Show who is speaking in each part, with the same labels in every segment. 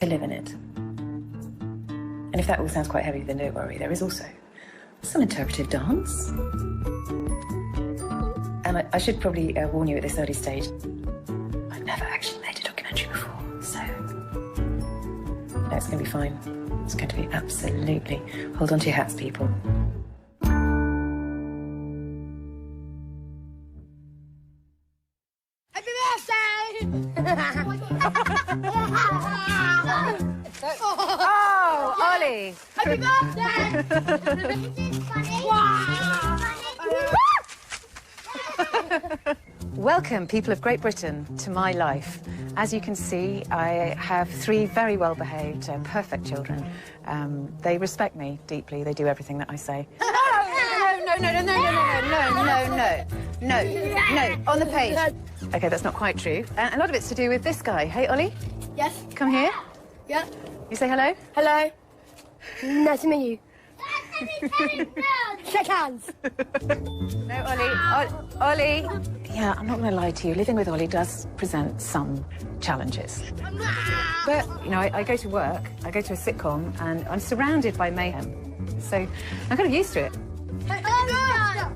Speaker 1: to live in it. And if that all sounds quite heavy, then don't worry. There is also some interpretive dance. And I should probably warn you at this early stage, I've never actually made a documentary before, so no, it's going to be fine. It's going to be absolutely... Hold on to your hats, people.
Speaker 2: Happy birthday!
Speaker 3: Oh, Ollie!
Speaker 2: Happy birthday!
Speaker 3: Welcome, people of Great Britain, to my life. As you can see, I have 3 very well-behaved, perfect children. They respect me deeply. They do everything that I say. No, on the page. OK, that's not quite true. A lot of it's to do with this guy. Hey, Ollie?
Speaker 2: Yes?
Speaker 3: Come here.
Speaker 2: Yeah?
Speaker 3: You say hello?
Speaker 2: Hello. Nice to meet you. Shake hands.
Speaker 3: No, Ollie. Ollie. Yeah, I'm not going to lie to you. Living with Ollie does present some challenges. But, you know, I go to work, I go to a sitcom, and I'm surrounded by mayhem. So I'm kind of used to it.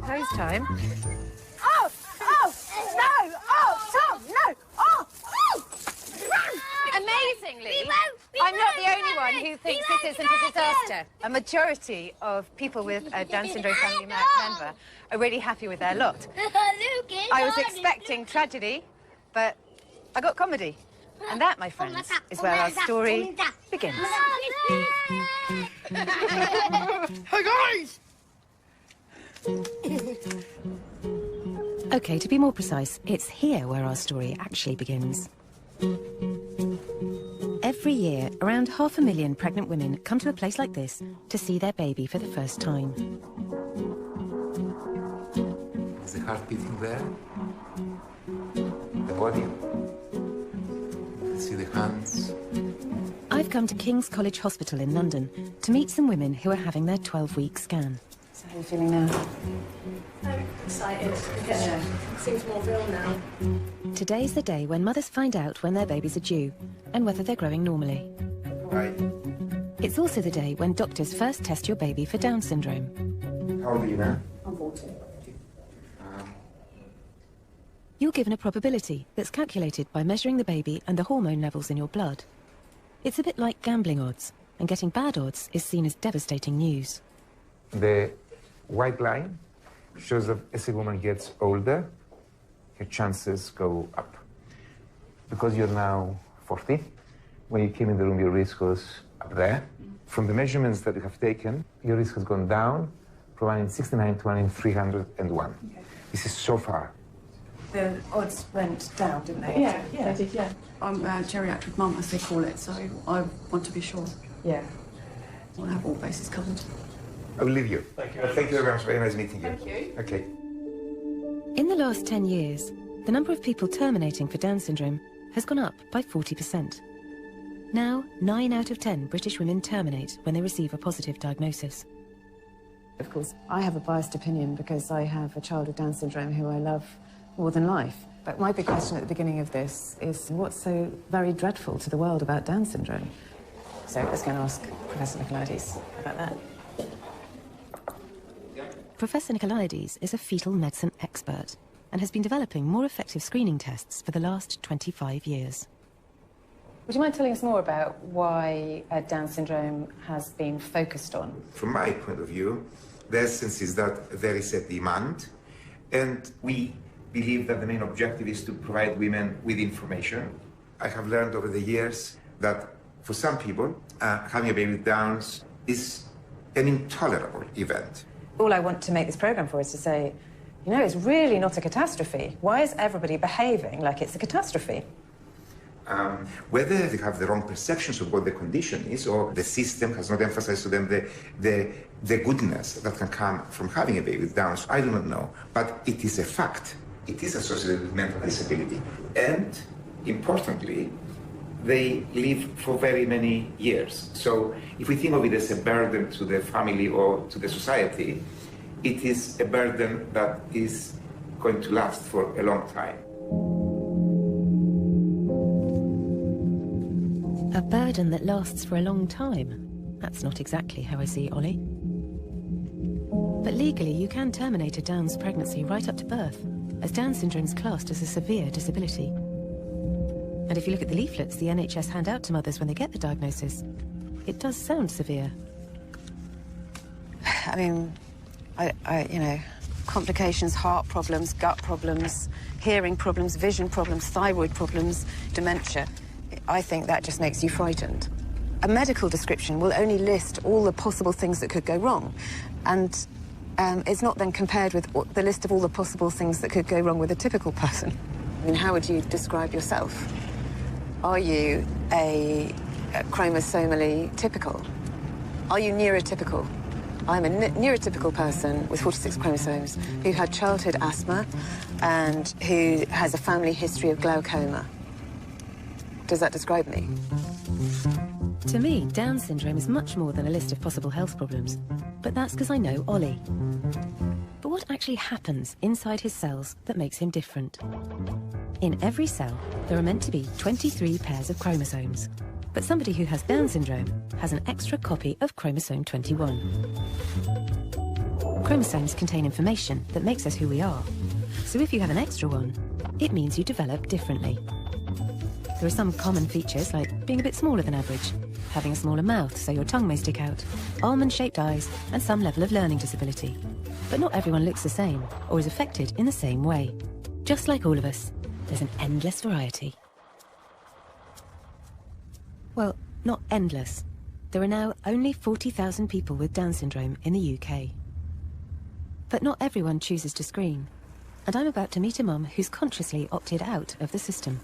Speaker 3: Pose time.
Speaker 2: Oh! Oh! No! Oh! Tom! No! Oh! Oh!
Speaker 3: Amazingly, I'm not the only one who thinks this isn't a disaster. A majority of people with a Down syndrome family member are really happy with their lot. I was expecting tragedy, but I got comedy. And that, my friends, is where our story begins.
Speaker 2: Hey, guys!
Speaker 1: OK, to be more precise, it's here where our story actually begins. Every year, around 500,000 pregnant women come to a place like this to see their baby for the first time.
Speaker 4: Is the heart beating there? The body? You can see the hands.
Speaker 1: I've come to King's College Hospital in London to meet some women who are having their 12-week scan.
Speaker 3: So how are you feeling now?
Speaker 2: I'm excited. It seems more real now.
Speaker 1: Today's the day when mothers find out when their babies are due and whether they're growing normally.
Speaker 4: Hi.
Speaker 1: It's also the day when doctors first test your baby for Down syndrome.
Speaker 4: How old are you now?
Speaker 2: I'm 40.
Speaker 1: You're given a probability that's calculated by measuring the baby and the hormone levels in your blood. It's a bit like gambling odds, and getting bad odds is seen as devastating news.
Speaker 4: The white line shows that as a woman gets older, her chances go up. Because you're now 40, when you came in the room, your risk was up there. From the measurements that you have taken, your risk has gone down from 1 in 69 to 1 in 301. Okay. This is so far.
Speaker 3: The odds went down, didn't they?
Speaker 5: Yeah, they did, yeah. I'm a geriatric mum, as they call it, so I want to be sure.
Speaker 3: Yeah.
Speaker 5: I want to have all bases covered.
Speaker 4: I will leave you. Thank you. Thank you very much. Very nice meeting you.
Speaker 5: Thank you.
Speaker 4: Okay.
Speaker 1: In the last 10 years, the number of people terminating for Down syndrome has gone up by 40%. Now, 9 out of 10 British women terminate when they receive a positive diagnosis.
Speaker 3: Of course, I have a biased opinion because I have a child with Down syndrome who I love more than life. But my big question at the beginning of this is what's so very dreadful to the world about Down syndrome? So let's go and ask Professor Nicolaides about that.
Speaker 1: Professor Nicolaides is a fetal medicine expert and has been developing more effective screening tests for the last 25 years.
Speaker 3: Would you mind telling us more about why Down syndrome has been focused on?
Speaker 4: From my point of view, the essence is that there is a demand, and we believe that the main objective is to provide women with information. I have learned over the years that for some people, having a baby with Downs is an intolerable event.
Speaker 3: All I want to make this programme for is to say, you know, it's really not a catastrophe. Why is everybody behaving like it's a catastrophe?
Speaker 4: Whether they have the wrong perceptions of what the condition is, or the system has not emphasized to them the goodness that can come from having a baby with Downs, I do not know. But it is a fact. It is associated with mental disability. And, importantly, they live for very many years. So if we think of it as a burden to the family or to the society, it is a burden that is going to last for a long time.
Speaker 1: A burden that lasts for a long time. That's not exactly how I see Ollie. But legally, you can terminate a Down's pregnancy right up to birth, as Down syndrome is classed as a severe disability. And if you look at the leaflets the NHS hand out to mothers when they get the diagnosis, it does sound severe.
Speaker 6: I mean, you know, complications, heart problems, gut problems, hearing problems, vision problems, thyroid problems, dementia. I think that just makes you frightened. A medical description will only list all the possible things that could go wrong, and it's not then compared with the list of all the possible things that could go wrong with a typical person. I mean, how would you describe yourself? Are you a chromosomally typical? Are you neurotypical? I'm a neurotypical person with 46 chromosomes who had childhood asthma and who has a family history of glaucoma. Does that describe me?
Speaker 1: To me, Down syndrome is much more than a list of possible health problems. But that's because I know Ollie. But what actually happens inside his cells that makes him different? In every cell, there are meant to be 23 pairs of chromosomes. But somebody who has Down syndrome has an extra copy of chromosome 21. Chromosomes contain information that makes us who we are. So if you have an extra one, it means you develop differently. There are some common features like being a bit smaller than average, having a smaller mouth so your tongue may stick out, almond-shaped eyes, and some level of learning disability. But not everyone looks the same or is affected in the same way. Just like all of us, there's an endless variety. Well, not endless. There are now only 40,000 people with Down syndrome in the UK. But not everyone chooses to screen. And I'm about to meet a mum who's consciously opted out of the system.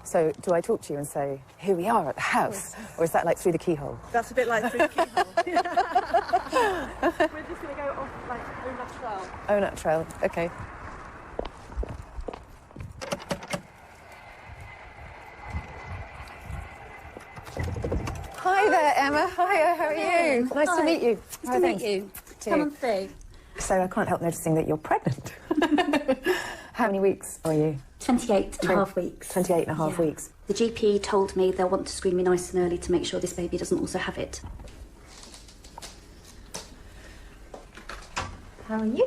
Speaker 6: So, do I talk to you and say, here we are at the house? Or is that like through the keyhole?
Speaker 2: That's a bit like through the keyhole. We're just going to go off, like, au naturel.
Speaker 6: Au naturel, okay. Hi there, Emma. Hiya, how are you? Nice to meet you.
Speaker 7: Nice to meet you. Come on through.
Speaker 6: So I can't help noticing that you're pregnant. How many weeks are you?
Speaker 7: 28 and a half weeks.
Speaker 6: 28 and a half weeks.
Speaker 7: The GP told me they'll want to screen me nice and early to make sure this baby doesn't also have it. How are you?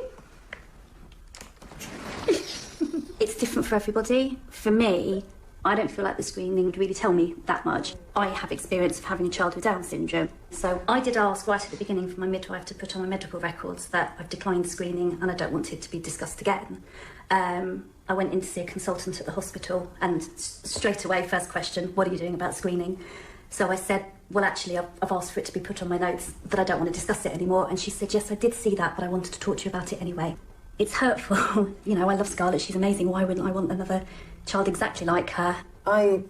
Speaker 7: It's different for everybody. For me, I don't feel like the screening would really tell me that much. I have experience of having a child with Down syndrome. So I did ask right at the beginning for my midwife to put on my medical records that I've declined screening and I don't want it to be discussed again. I went in to see a consultant at the hospital and straight away, first question, what are you doing about screening? So I said, well, actually, I've asked for it to be put on my notes that I don't want to discuss it anymore. And she said, yes, I did see that, but I wanted to talk to you about it anyway. It's hurtful. You know, I love Scarlett. She's amazing. Why wouldn't I want another child exactly like her?
Speaker 6: I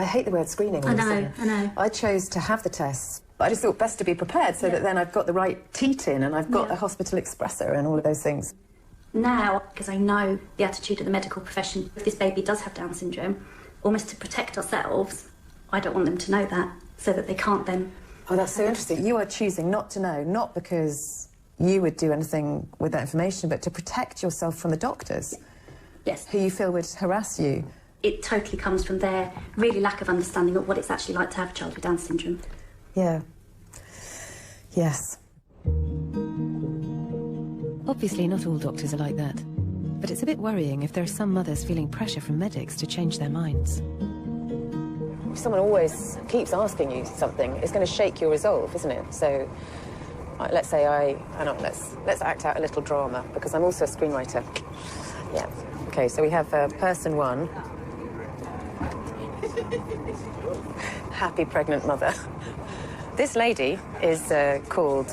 Speaker 6: hate the word screening.
Speaker 7: I know.
Speaker 6: I chose to have the tests, but I just thought best to be prepared so that then I've got the right teat in and I've got the hospital expressor and all of those things.
Speaker 7: Now, because I know the attitude of the medical profession, if this baby does have Down syndrome, almost to protect ourselves, I don't want them to know that, so that they can't then...
Speaker 6: Oh, that's so interesting. You are choosing not to know, not because you would do anything with that information, but to protect yourself from the doctors.
Speaker 7: Yes.
Speaker 6: Who you feel would harass you.
Speaker 7: It totally comes from their really lack of understanding of what it's actually like to have a child with Down syndrome.
Speaker 6: Yeah. Yes.
Speaker 1: Obviously, not all doctors are like that. But it's a bit worrying if there are some mothers feeling pressure from medics to change their minds.
Speaker 6: If someone always keeps asking you something, it's going to shake your resolve, isn't it? So, let's say let's act out a little drama, because I'm also a screenwriter. Yeah. Okay, so we have person one. Happy pregnant mother. This lady is called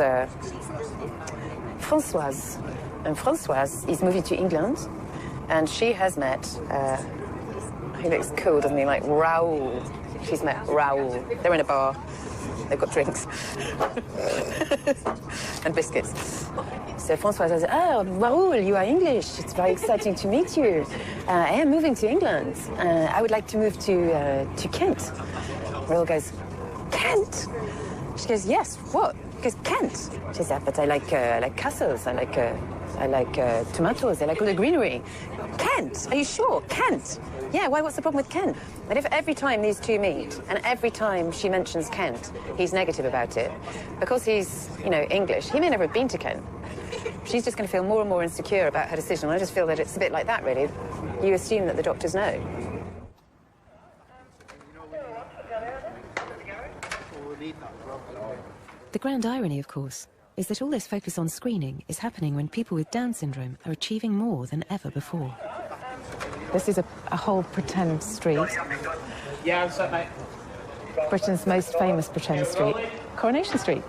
Speaker 6: Françoise. And Françoise is moving to England, and she has met, he looks cool, doesn't he, like Raoul. She's met Raoul. They're in a bar. They've got drinks. And biscuits. So Françoise says, oh, Raoul, you are English. It's very exciting to meet you. I am moving to England. I would like to move to Kent. Raoul goes, Kent? She goes, yes, what? He goes, Kent. She says, but I like castles. I like tomatoes. I like all the greenery. Kent? Are you sure? Kent? Yeah, why, what's the problem with Kent? And if every time these two meet, and every time she mentions Kent, he's negative about it, because he's, you know, English, he may never have been to Kent. She's just going to feel more and more insecure about her decision. I just feel that it's a bit like that, really. You assume that the doctors know.
Speaker 1: The grand irony, of course, is that all this focus on screening is happening when people with Down syndrome are achieving more than ever before.
Speaker 6: This is a whole pretend street.
Speaker 8: Yeah, what's up, mate?
Speaker 6: Britain's most famous pretend street, Coronation Street.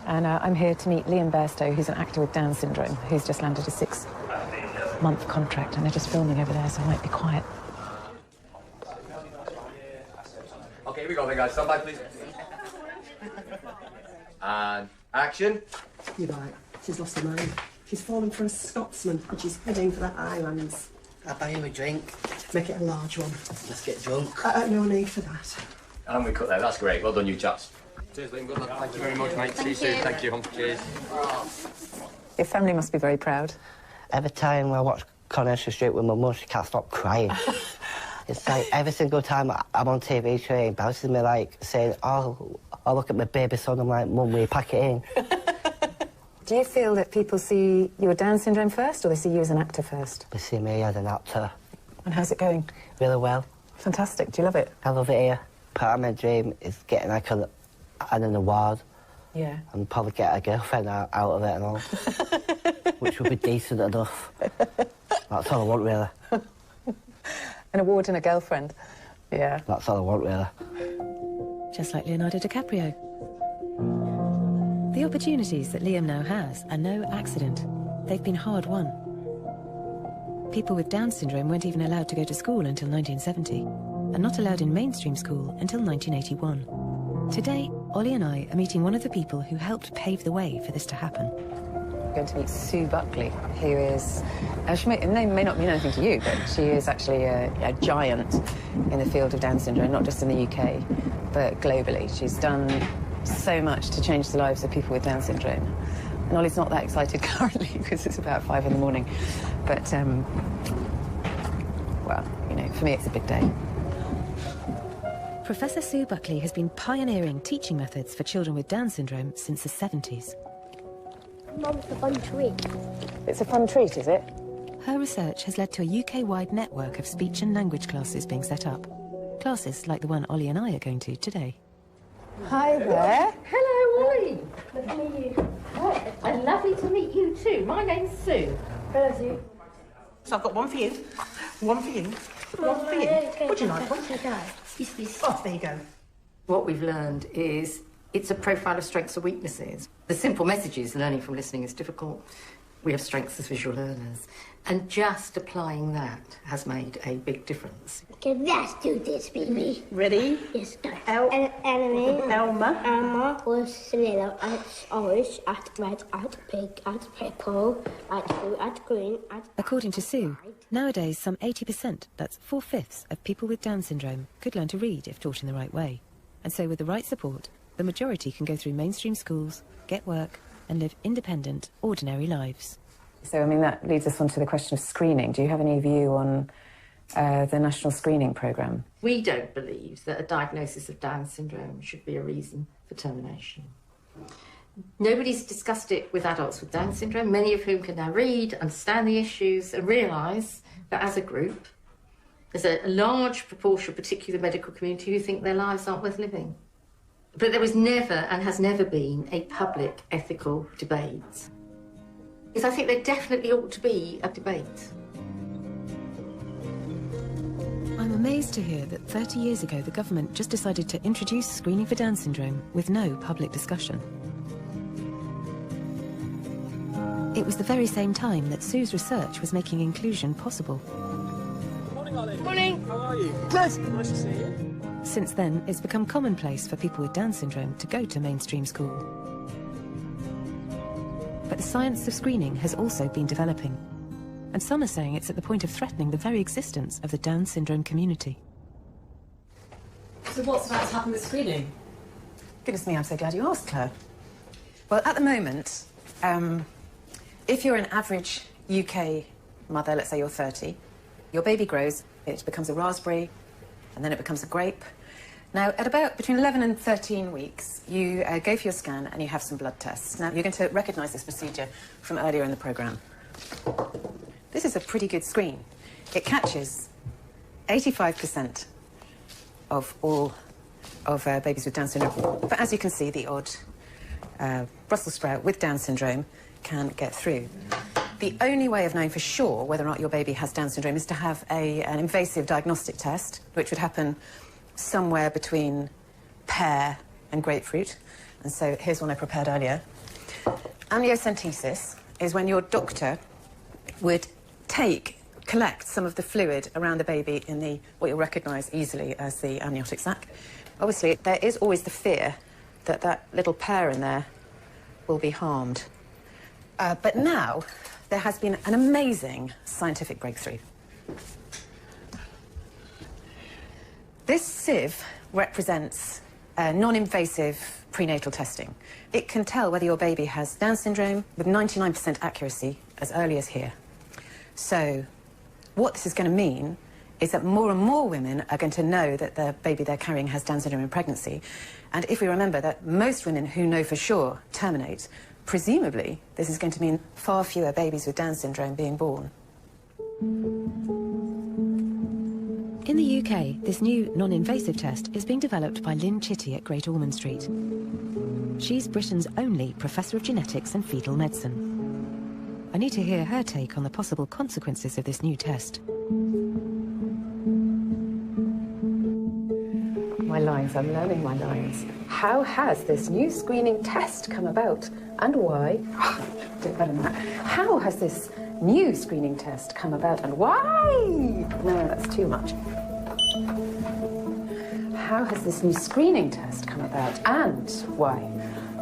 Speaker 6: And I'm here to meet Liam Bairstow, who's an actor with Down syndrome, who's just landed a 6-month contract, and they're just filming over there, so I might be quiet.
Speaker 9: Okay, here we go then, guys. Stand by, please. And action.
Speaker 10: You're right. She's lost her mind. She's fallen for a Scotsman and she's heading for the Highlands.
Speaker 11: I'll buy you a drink.
Speaker 10: Make it a large one.
Speaker 11: Let's get drunk.
Speaker 10: No need for that.
Speaker 9: And we cut there. That's great. Well done, you chaps. Cheers, Liam. Good luck. Thank you very much, mate. See you soon. Thank you. Cheers.
Speaker 6: Your family must be very proud.
Speaker 11: Every time I watch Coronation Street with my mum, she can't stop crying. It's like every single time I'm on TV, she embarrasses me, like saying, oh, look at my baby son. I'm like, Mum, will you pack it in?
Speaker 6: Do you feel that people see you with Down syndrome first, or they see you as an actor first?
Speaker 11: They see me as an actor.
Speaker 6: And how's it going?
Speaker 11: Really well.
Speaker 6: Fantastic. Do you love it?
Speaker 11: I love it here. Part of my dream is getting like an award.
Speaker 6: Yeah.
Speaker 11: And probably get a girlfriend out of it and all. Which would be decent enough. That's all I want, really.
Speaker 6: An award and a girlfriend. Yeah.
Speaker 11: That's all I want, really.
Speaker 1: Just like Leonardo DiCaprio. The opportunities that Liam now has are no accident. They've been hard won. People with Down syndrome weren't even allowed to go to school until 1970, and not allowed in mainstream school until 1981. Today, Ollie and I are meeting one of the people who helped pave the way for this to happen.
Speaker 6: We're going to meet Sue Buckley, who is... she may not mean anything to you, but she is actually a giant in the field of Down syndrome, not just in the UK, but globally. She's done so much to change the lives of people with Down syndrome. And Ollie's not that excited currently because it's about 5 in the morning. But, well, you know, for me it's a big day.
Speaker 1: Professor Sue Buckley has been pioneering teaching methods for children with Down syndrome since the 70s.
Speaker 2: Mum's a fun treat.
Speaker 6: It's a fun treat, is it?
Speaker 1: Her research has led to a UK-wide network of speech and language classes being set up. Classes like the one Ollie and I are going to today.
Speaker 6: Hi there.
Speaker 12: Hello, Ollie. Good to meet you. Oh, and lovely to meet you too. My name's Sue.
Speaker 2: Hello, Sue.
Speaker 10: So I've got one for you, one for you, one for you. Would you like one?
Speaker 2: Yes, please.
Speaker 10: Oh, there you go.
Speaker 12: What we've learned is it's a profile of strengths and weaknesses. The simple message is learning from listening is difficult. We have strengths as visual learners. And just applying that has made a big difference.
Speaker 2: Okay, let's do this, baby.
Speaker 10: Ready?
Speaker 2: Yes, go.
Speaker 10: Elma.
Speaker 2: Elma was yellow, at orange, at red, at pink, at purple, at blue, at green, at...
Speaker 1: According to Sue, nowadays some 80%, that's 4/5 of people with Down syndrome, could learn to read if taught in the right way. And so with the right support, the majority can go through mainstream schools, get work, and live independent, ordinary lives.
Speaker 6: So, I mean, that leads us on to the question of screening. Do you have any view on the national screening programme?
Speaker 12: We don't believe that a diagnosis of Down syndrome should be a reason for termination. Nobody's discussed it with adults with Down syndrome, many of whom can now read, understand the issues and realise that as a group, there's a large proportion, particularly the medical community, who think their lives aren't worth living. But there was never and has never been a public ethical debate. Because I think there definitely ought to be a debate.
Speaker 1: I'm amazed to hear that 30 years ago the government just decided to introduce screening for Down syndrome with no public discussion. It was the very same time that Sue's research was making inclusion possible.
Speaker 8: Good morning, Ollie.
Speaker 2: Morning.
Speaker 8: How are you?
Speaker 2: Good.
Speaker 8: Nice to see you.
Speaker 1: Since then, it's become commonplace for people with Down syndrome to go to mainstream school. But the science of screening has also been developing. And some are saying it's at the point of threatening the very existence of the Down syndrome community.
Speaker 10: So what's about to happen with screening?
Speaker 6: Goodness me, I'm so glad you asked, Claire. Well, at the moment, if you're an average UK mother, let's say you're 30, Your baby grows, it becomes a raspberry, and then it becomes a grape. Now, at about between 11 and 13 weeks, you go for your scan and you have some blood tests. Now, you're going to recognise this procedure from earlier in the programme. This is a pretty good screen. It catches 85% of all of babies with Down syndrome. But as you can see, the odd Brussels sprout with Down syndrome can get through. The only way of knowing for sure whether or not your baby has Down syndrome is to have an invasive diagnostic test, which would happen somewhere between pear and grapefruit. And so here's one I prepared earlier. Amniocentesis is when your doctor would collect some of the fluid around the baby in the, what you'll recognise easily as the amniotic sac. Obviously, there is always the fear that that little pear in there will be harmed. But now, there has been an amazing scientific breakthrough. This sieve represents non-invasive prenatal testing. It can tell whether your baby has Down syndrome with 99% accuracy as early as here. So, what this is going to mean is that more and more women are going to know that the baby they're carrying has Down syndrome in pregnancy. And if we remember that most women who know for sure terminate, presumably this is going to mean far fewer babies with Down syndrome being born.
Speaker 1: In the UK, this new non-invasive test is being developed by Lynn Chitty at Great Ormond Street. She's Britain's only Professor of Genetics and Fetal Medicine. I need to hear her take on the possible consequences of this new test.
Speaker 6: My lines, I'm learning my lines. How has this new screening test come about, and why? Do it better than that. How has this new screening test come about, and why? No, that's too much. How has this new screening test come about, and why?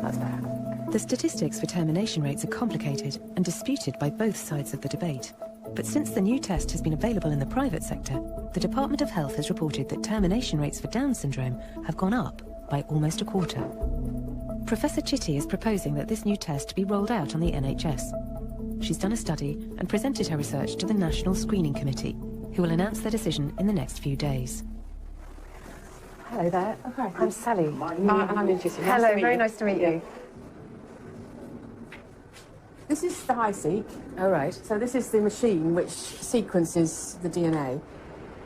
Speaker 6: That's better.
Speaker 1: The statistics for termination rates are complicated and disputed by both sides of the debate. But since the new test has been available in the private sector, the Department of Health has reported that termination rates for Down syndrome have gone up by almost a quarter. Professor Chitty is proposing that this new test be rolled out on the NHS. She's done a study and presented her research to the National Screening Committee, who will announce their decision in the next few days.
Speaker 6: Hello there. Oh, hi. I'm Sally.
Speaker 5: And I'm interested.
Speaker 6: Hello, very nice to meet you.
Speaker 5: This is the HiSeq.
Speaker 6: Oh, right.
Speaker 5: So this is the machine which sequences the DNA.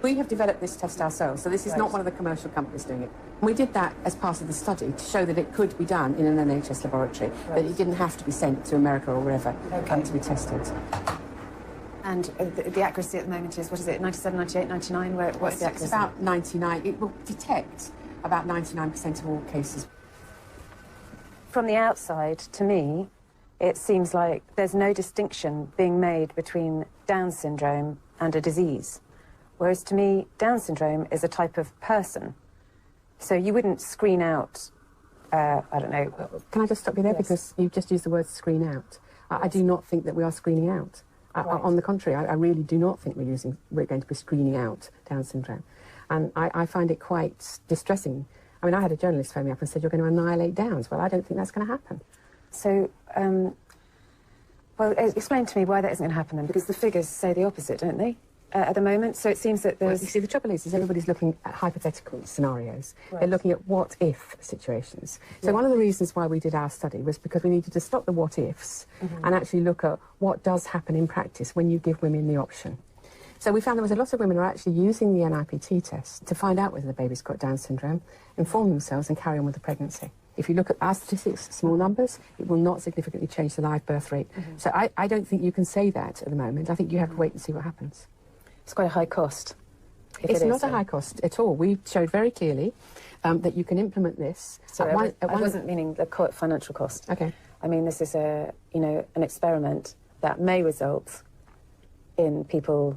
Speaker 5: We have developed this test ourselves, so this is not one of the commercial companies doing it. We did that as part of the study to show that it could be done in an NHS laboratory, that it didn't have to be sent to America or wherever to be tested.
Speaker 6: And the accuracy at the moment is, what is it, 97, 98, 99? What's the accuracy?
Speaker 5: It's about 99. It will detect about 99% of all cases.
Speaker 6: From the outside, to me, it seems like there's no distinction being made between Down syndrome and a disease. Whereas to me, Down syndrome is a type of person. So you wouldn't screen out, I don't know.
Speaker 5: Can I just stop you there? Yes. Because you've just used the word screen out. I do not think that we are screening out. On the contrary, I really do not think we're going to be screening out Down syndrome. And I find it quite distressing. I mean, I had a journalist phone me up and said, you're going to annihilate Downs. Well, I don't think that's going to happen.
Speaker 6: So, well, explain to me why that isn't going to happen then, because the figures say the opposite, don't they, at the moment? So it seems that there's...
Speaker 5: Well, you see, the trouble is everybody's looking at hypothetical scenarios. Right. They're looking at what-if situations. So one of the reasons why we did our study was because we needed to stop the what-ifs and actually look at what does happen in practice when you give women the option. So we found there was a lot of women who are actually using the NIPT test to find out whether the baby's got Down syndrome, inform themselves and carry on with the pregnancy. If you look at our statistics, small numbers, it will not significantly change the live birth rate. So I don't think you can say that at the moment. I think you have to wait and see what happens.
Speaker 6: It's quite a high cost.
Speaker 5: It's not a high cost at all. We showed very clearly that you can implement this.
Speaker 6: So I wasn't meaning the financial cost.
Speaker 5: Okay.
Speaker 6: I mean, this is an experiment that may result in people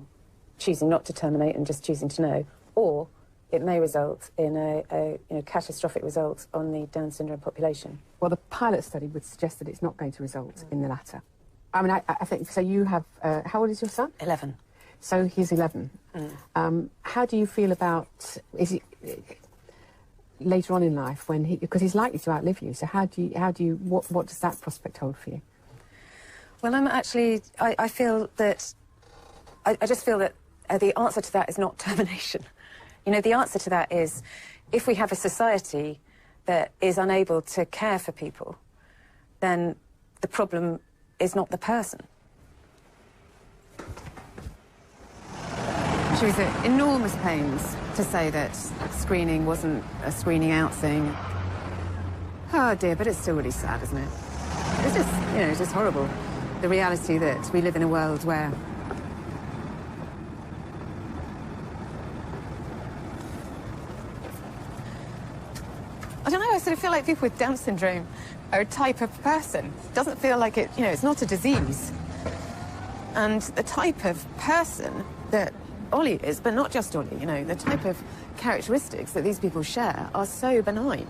Speaker 6: choosing not to terminate and just choosing to know, or it may result in a catastrophic result on the Down syndrome population.
Speaker 5: Well, the pilot study would suggest that it's not going to result in the latter. I mean, I think, so you have, how old is your son?
Speaker 6: 11.
Speaker 5: So he's 11. How do you feel about, is he, later on in life, when because he's likely to outlive you, so what does that prospect hold for you?
Speaker 6: Well, I'm actually, I feel that, I just feel that the answer to that is not termination. You know, the answer to that is, if we have a society that is unable to care for people, then the problem is not the person. She was at enormous pains to say that screening wasn't a screening out thing. Oh dear, but it's still really sad, isn't it? It's just, you know, it's just horrible. The reality that we live in a world where I don't know, I sort of feel like people with Down syndrome are a type of person. It doesn't feel like it, you know, it's not a disease. And the type of person that Ollie is, but not just Ollie, you know, the type of characteristics that these people share are so benign.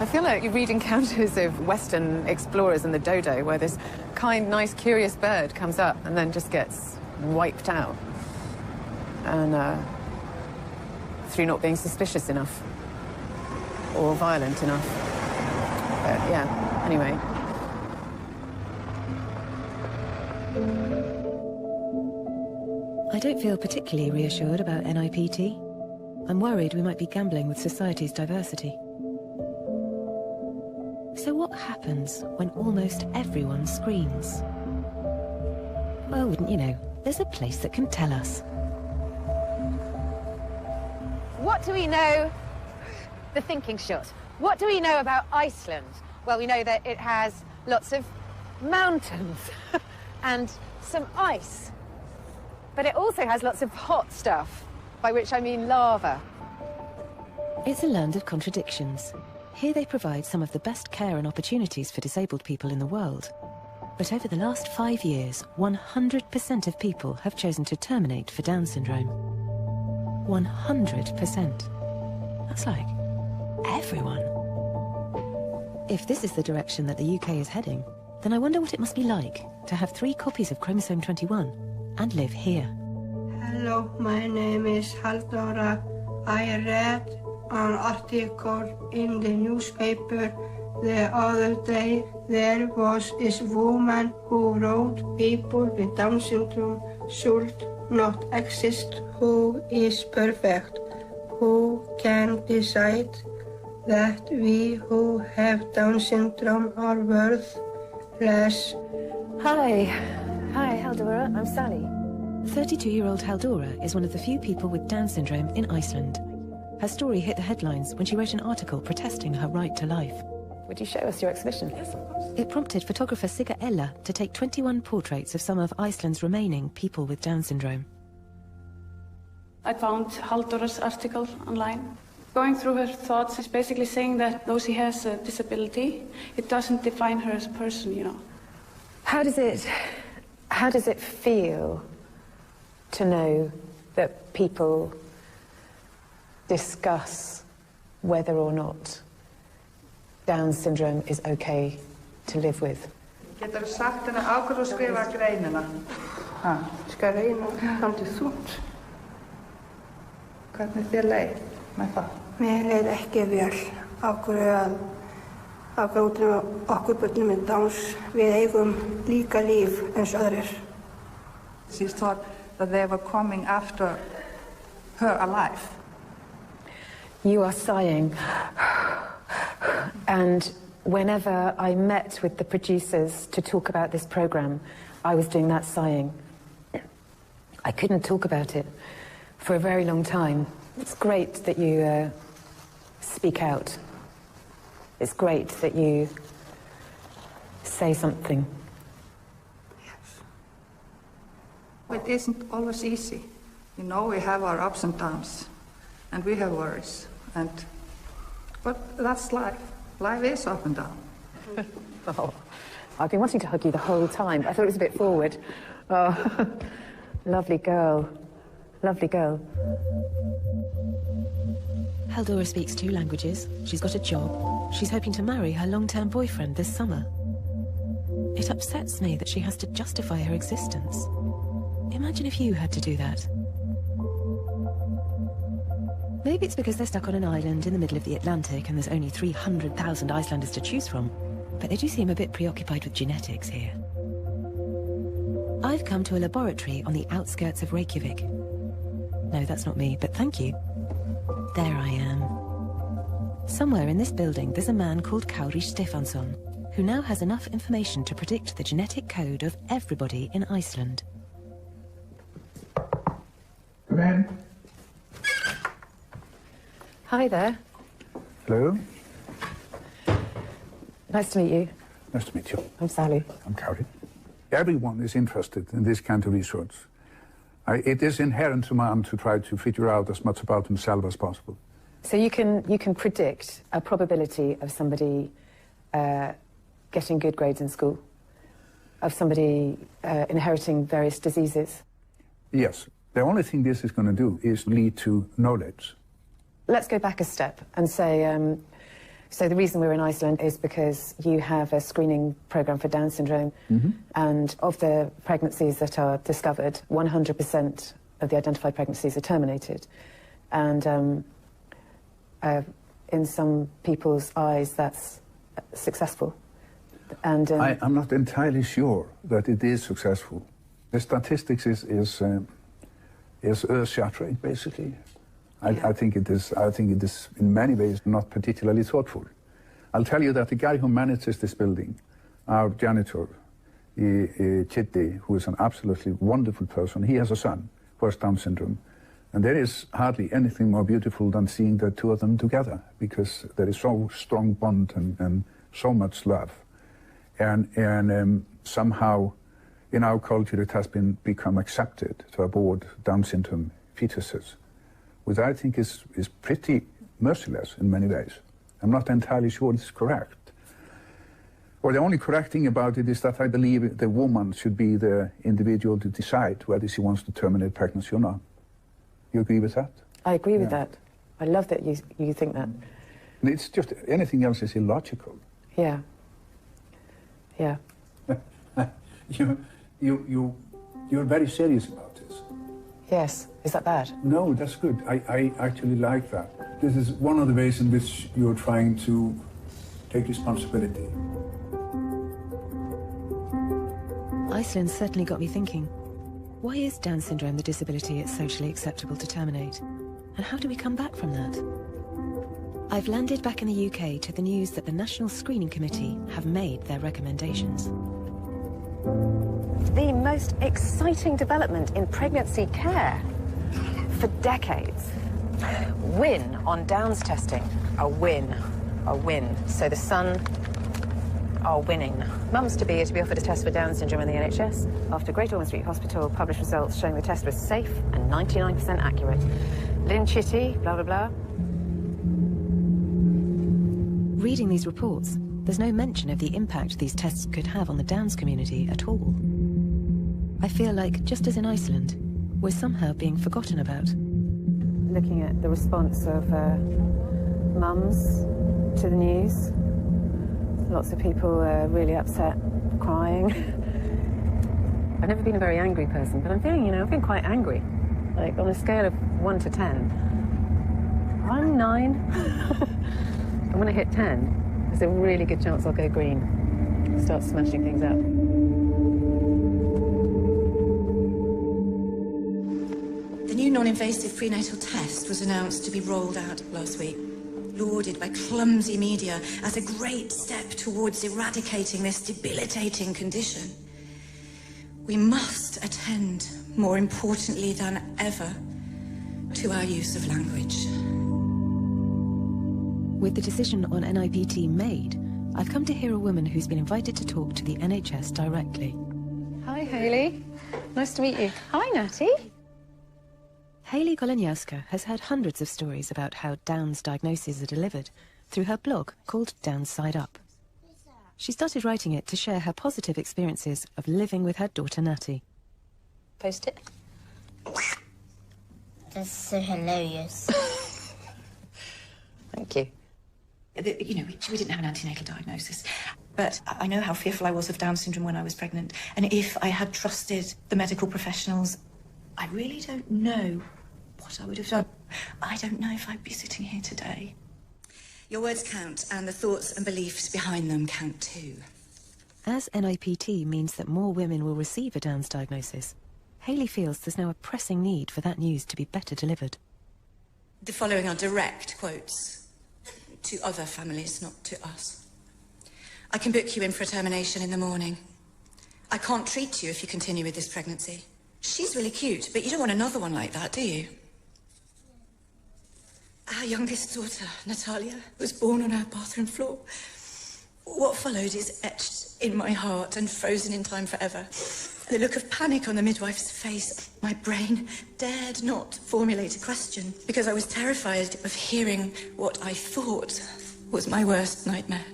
Speaker 6: I feel like you read encounters of Western explorers in the dodo, where this kind, nice, curious bird comes up and then just gets wiped out. And through not being suspicious enough. Or violent enough. But yeah, anyway.
Speaker 1: I don't feel particularly reassured about NIPT. I'm worried we might be gambling with society's diversity. So what happens when almost everyone screens? Well, wouldn't you know, there's a place that can tell us.
Speaker 3: What do we know? The thinking shot. What do we know about Iceland? Well, we know that it has lots of mountains and some ice. But it also has lots of hot stuff, by which I mean lava.
Speaker 1: It's a land of contradictions. Here they provide some of the best care and opportunities for disabled people in the world. But over the last 5 years, 100% of people have chosen to terminate for Down syndrome. 100%. That's like everyone. If this is the direction that the UK is heading, then I wonder what it must be like to have 3 copies of chromosome 21 and live here.
Speaker 13: Hello, my name is Halldóra. I read an article in the newspaper the other day. There was this woman who wrote people with Down syndrome should not exist. Who is perfect? Who can decide that we who have Down syndrome are worth less?
Speaker 1: Hi, Halldóra, I'm Sally. 32-year-old Halldóra is one of the few people with Down syndrome in Iceland. Her story hit the headlines when she wrote an article protesting her right to life.
Speaker 6: Would you show us your exhibition?
Speaker 1: Yes, of course. It prompted photographer Sigga Ella to take 21 portraits of some of Iceland's remaining people with Down syndrome.
Speaker 14: I found Halldóra's article online. Going through her thoughts is basically saying that though she has a disability, it doesn't define her as a person, you know.
Speaker 6: How does it feel to know that people discuss whether or not Down syndrome is okay to live with?
Speaker 13: Getur þú sagt henni á hverju þú skrifa greinina? Skal reyna haldið þungt. Hvernig þér leið með það? Mér leið ekki vel á hverju út af okkur börnum með Downs. Við eigum líka líf eins aðrir. She thought that they were coming after her alive.
Speaker 6: You are sighing. And whenever I met with the producers to talk about this program, I was doing that sighing. I couldn't talk about it for a very long time. It's great that you speak out. It's great that you say something.
Speaker 13: Yes. It isn't always easy. You know, we have our ups and downs, and we have worries. But that's life. Life is up and down.
Speaker 6: Oh, I've been wanting to hug you the whole time. I thought it was a bit forward. Oh, lovely girl. Lovely girl.
Speaker 1: Halldóra speaks 2 languages, she's got a job, she's hoping to marry her long-term boyfriend this summer. It upsets me that she has to justify her existence. Imagine if you had to do that. Maybe it's because they're stuck on an island in the middle of the Atlantic and there's only 300,000 Icelanders to choose from, but they do seem a bit preoccupied with genetics here. I've come to a laboratory on the outskirts of Reykjavik. No, that's not me, but thank you. There I am. Somewhere in this building there's a man called Kári Stefánsson, who now has enough information to predict the genetic code of everybody in Iceland.
Speaker 15: Come in.
Speaker 5: Hi there.
Speaker 15: Hello.
Speaker 5: Nice to meet you.
Speaker 15: Nice to meet you.
Speaker 5: I'm Sally.
Speaker 15: I'm Kári. Everyone is interested in this kind of research. It is inherent to man to try to figure out as much about himself as possible.
Speaker 5: So you can predict a probability of somebody getting good grades in school, of somebody inheriting various diseases?
Speaker 15: Yes. The only thing this is going to do is lead to knowledge.
Speaker 5: Let's go back a step and say, so the reason we're in Iceland is because you have a screening program for Down syndrome, and of the pregnancies that are discovered, 100% of the identified pregnancies are terminated. And in some people's eyes, that's successful. And
Speaker 15: I'm not entirely sure that it is successful. The statistics is earth-shattering, basically. I think it is. I think it is in many ways not particularly thoughtful. I'll tell you that the guy who manages this building, our janitor, Chitti, who is an absolutely wonderful person, he has a son who has Down syndrome, and there is hardly anything more beautiful than seeing the two of them together, because there is so strong bond and so much love, and somehow in our culture it has become accepted to abort Down syndrome fetuses, which I think is pretty merciless in many ways. I'm not entirely sure it's correct. Or the only correct thing about it is that I believe the woman should be the individual to decide whether she wants to terminate pregnancy or not. You agree with that?
Speaker 5: I agree with that. I love that you think that.
Speaker 15: It's just, anything else is illogical.
Speaker 5: Yeah. Yeah.
Speaker 15: You're very serious about this.
Speaker 5: Yes. Is that bad?
Speaker 15: No, that's good. I actually like that. This is one of the ways in which you're trying to take responsibility.
Speaker 1: Iceland certainly got me thinking. Why is Down syndrome the disability it's socially acceptable to terminate? And how do we come back from that? I've landed back in the UK to the news that the National Screening Committee have made their recommendations.
Speaker 6: The most exciting development in pregnancy care for decades. Win on Downs testing. A win. A win. So the Sun are winning. Mums-to-be are to be offered a test for Down syndrome in the NHS. After Great Ormond Street Hospital published results showing the test was safe and 99% accurate. Lynn Chitty, blah, blah, blah.
Speaker 1: Reading these reports, there's no mention of the impact these tests could have on the Downs community at all. I feel like, just as in Iceland, we're somehow being forgotten about.
Speaker 5: Looking at the response of mums to the news, lots of people really upset, crying. I've never been a very angry person, but I'm feeling quite angry. Like, on a scale of 1 to 10, I'm 9. And when I hit 10, there's a really good chance I'll go green, start smashing things up.
Speaker 16: The new non-invasive prenatal test was announced to be rolled out last week, lauded by clumsy media as a great step towards eradicating this debilitating condition. We must attend, more importantly than ever, to our use of language.
Speaker 1: With the decision on NIPT made, I've come to hear a woman who's been invited to talk to the NHS directly.
Speaker 6: Hi, Hayley. Nice to meet you. Hi, Natty.
Speaker 1: Hayley Goleniowska has heard hundreds of stories about how Down's diagnoses are delivered through her blog called Down's Side Up. She started writing it to share her positive experiences of living with her daughter Natty.
Speaker 6: Post it.
Speaker 2: That's so hilarious.
Speaker 6: Thank you.
Speaker 16: You know, we didn't have an antenatal diagnosis, but I know how fearful I was of Down syndrome when I was pregnant, and if I had trusted the medical professionals, I really don't know what I would have done. I don't know if I'd be sitting here today. Your words count, and the thoughts and beliefs behind them count too.
Speaker 1: As NIPT means that more women will receive a Down's diagnosis, Hayley feels there's now a pressing need for that news to be better delivered.
Speaker 16: The following are direct quotes to other families, not to us. I can book you in for a termination in the morning. I can't treat you if you continue with this pregnancy. She's really cute, but you don't want another one like that, do you? Our youngest daughter, Natalia, was born on our bathroom floor. What followed is etched in my heart and frozen in time forever. The look of panic on the midwife's face. My brain dared not formulate a question because I was terrified of hearing what I thought was my worst nightmare.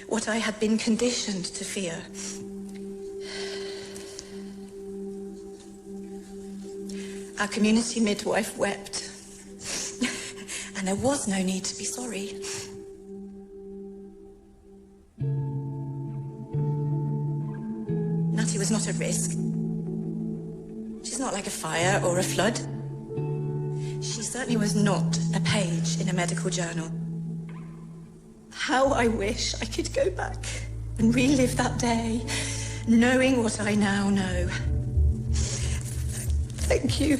Speaker 16: What I had been conditioned to fear. Our community midwife wept. And there was no need to be sorry. Natty was not at risk. She's not like a fire or a flood. She certainly was not a page in a medical journal. How I wish I could go back and relive that day, knowing what I now know. Thank you.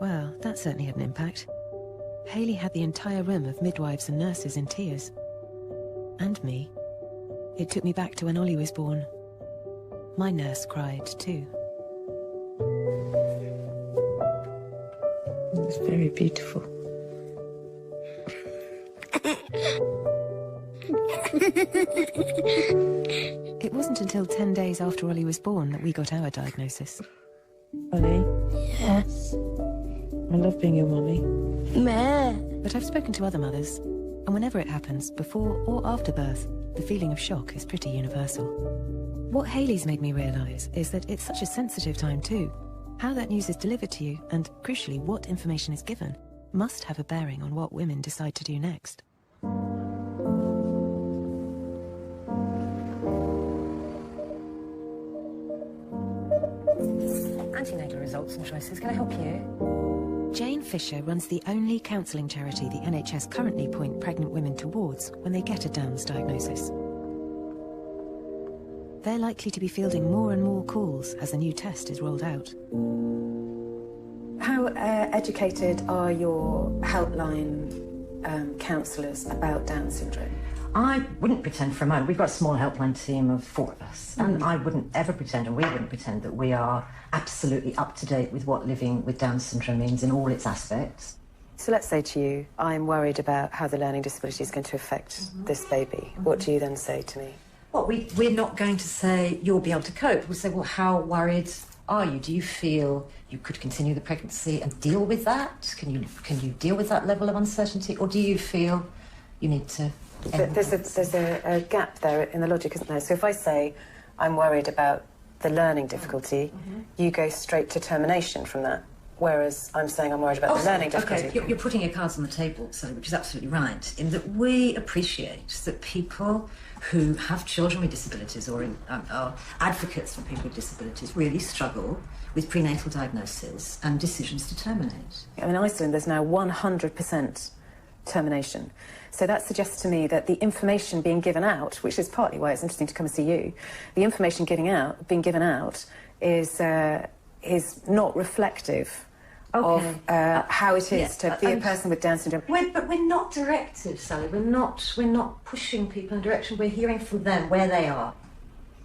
Speaker 1: Well, that certainly had an impact. Hayley had the entire room of midwives and nurses in tears. And me. It took me back to when Ollie was born. My nurse cried too.
Speaker 17: It was very beautiful.
Speaker 1: It wasn't until 10 days after Ollie was born that we got our diagnosis.
Speaker 17: Ollie?
Speaker 2: Yes.
Speaker 17: I love being your mummy.
Speaker 2: Meh.
Speaker 1: But I've spoken to other mothers, and whenever it happens, before or after birth, the feeling of shock is pretty universal. What Hayley's made me realise is that it's such a sensitive time too. How that news is delivered to you, and crucially what information is given, must have a bearing on what women decide to do next.
Speaker 18: Antenatal results and choices, can I help you?
Speaker 1: Jane Fisher runs the only counselling charity the NHS currently point pregnant women towards when they get a Down's diagnosis. They're likely to be fielding more and more calls as the new test is rolled out.
Speaker 6: How educated are your helpline counsellors about Down syndrome?
Speaker 18: I wouldn't pretend for a moment. We've got a small helpline team of 4 of us, and I wouldn't ever pretend, and we wouldn't pretend, that we are absolutely up to date with what living with Down syndrome means in all its aspects.
Speaker 6: So let's say to you, I'm worried about how the learning disability is going to affect this baby. What do you then say to me?
Speaker 18: Well, we're not going to say you'll be able to cope. We'll say, well, how worried are you? Do you feel you could continue the pregnancy and deal with that? Can you deal with that level of uncertainty, or do you feel you need to?
Speaker 6: There's a gap there in the logic, isn't there? So if I say I'm worried about the learning difficulty, you go straight to termination from that. Whereas I'm saying I'm worried about the learning difficulty.
Speaker 18: Okay, you're putting your cards on the table, Sally, which is absolutely right, in that we appreciate that people who have children with disabilities or are advocates for people with disabilities really struggle with prenatal diagnosis and decisions to terminate.
Speaker 6: In Iceland, there's now 100% termination. So that suggests to me that the information being given out, which is partly why it's interesting to come and see you, the information being given out is not reflective of how it is to be a person with Down syndrome.
Speaker 18: But we're not directed, Sally. We're not pushing people in a direction. We're hearing from them where they are.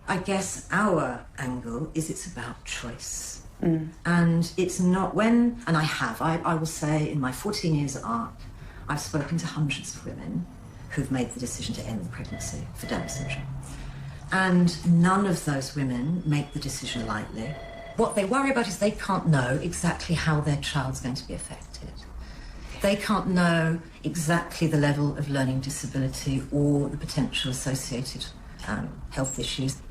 Speaker 18: I guess our angle is it's about choice. And it's not when, and I will say in my 14 years at ARC, I've spoken to hundreds of women who've made the decision to end the pregnancy for Down syndrome. And none of those women make the decision lightly. What they worry about is they can't know exactly how their child's going to be affected. They can't know exactly the level of learning disability or the potential associated health issues.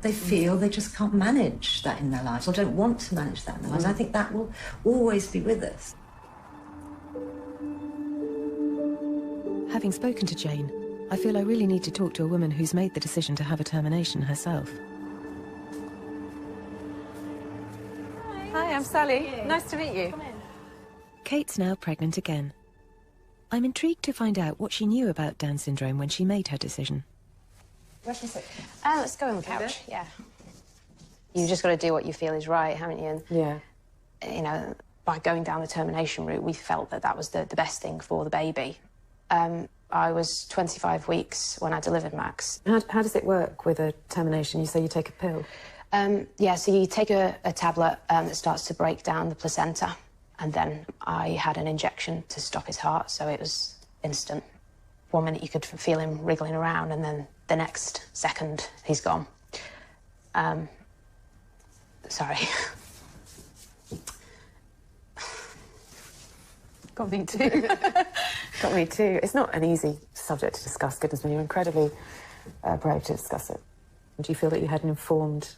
Speaker 18: They feel they just can't manage that in their lives or don't want to manage that in their lives. I think that will always be with us.
Speaker 1: Having spoken to Jane, I feel I really need to talk to a woman who's made the decision to have a termination herself.
Speaker 6: Hi, I'm Sally. Nice to meet you.
Speaker 1: Kate's now pregnant again. I'm intrigued to find out what she knew about Down syndrome when she made her decision.
Speaker 6: Where should we sit?
Speaker 19: Let's go on the couch, yeah. You've just got to do what you feel is right, haven't you? And,
Speaker 6: yeah.
Speaker 19: You know, by going down the termination route, we felt that that was the best thing for the baby. I was 25 weeks when I delivered Max.
Speaker 6: How does it work with a termination? You say you take a pill?
Speaker 19: Yeah, so you take a tablet that starts to break down the placenta, and then I had an injection to stop his heart, so it was instant. 1 minute you could feel him wriggling around, and then the next second he's gone. Sorry.
Speaker 6: Got me too. Got me too. It's not an easy subject to discuss, goodness me. You're incredibly brave to discuss it. Do you feel that you had an informed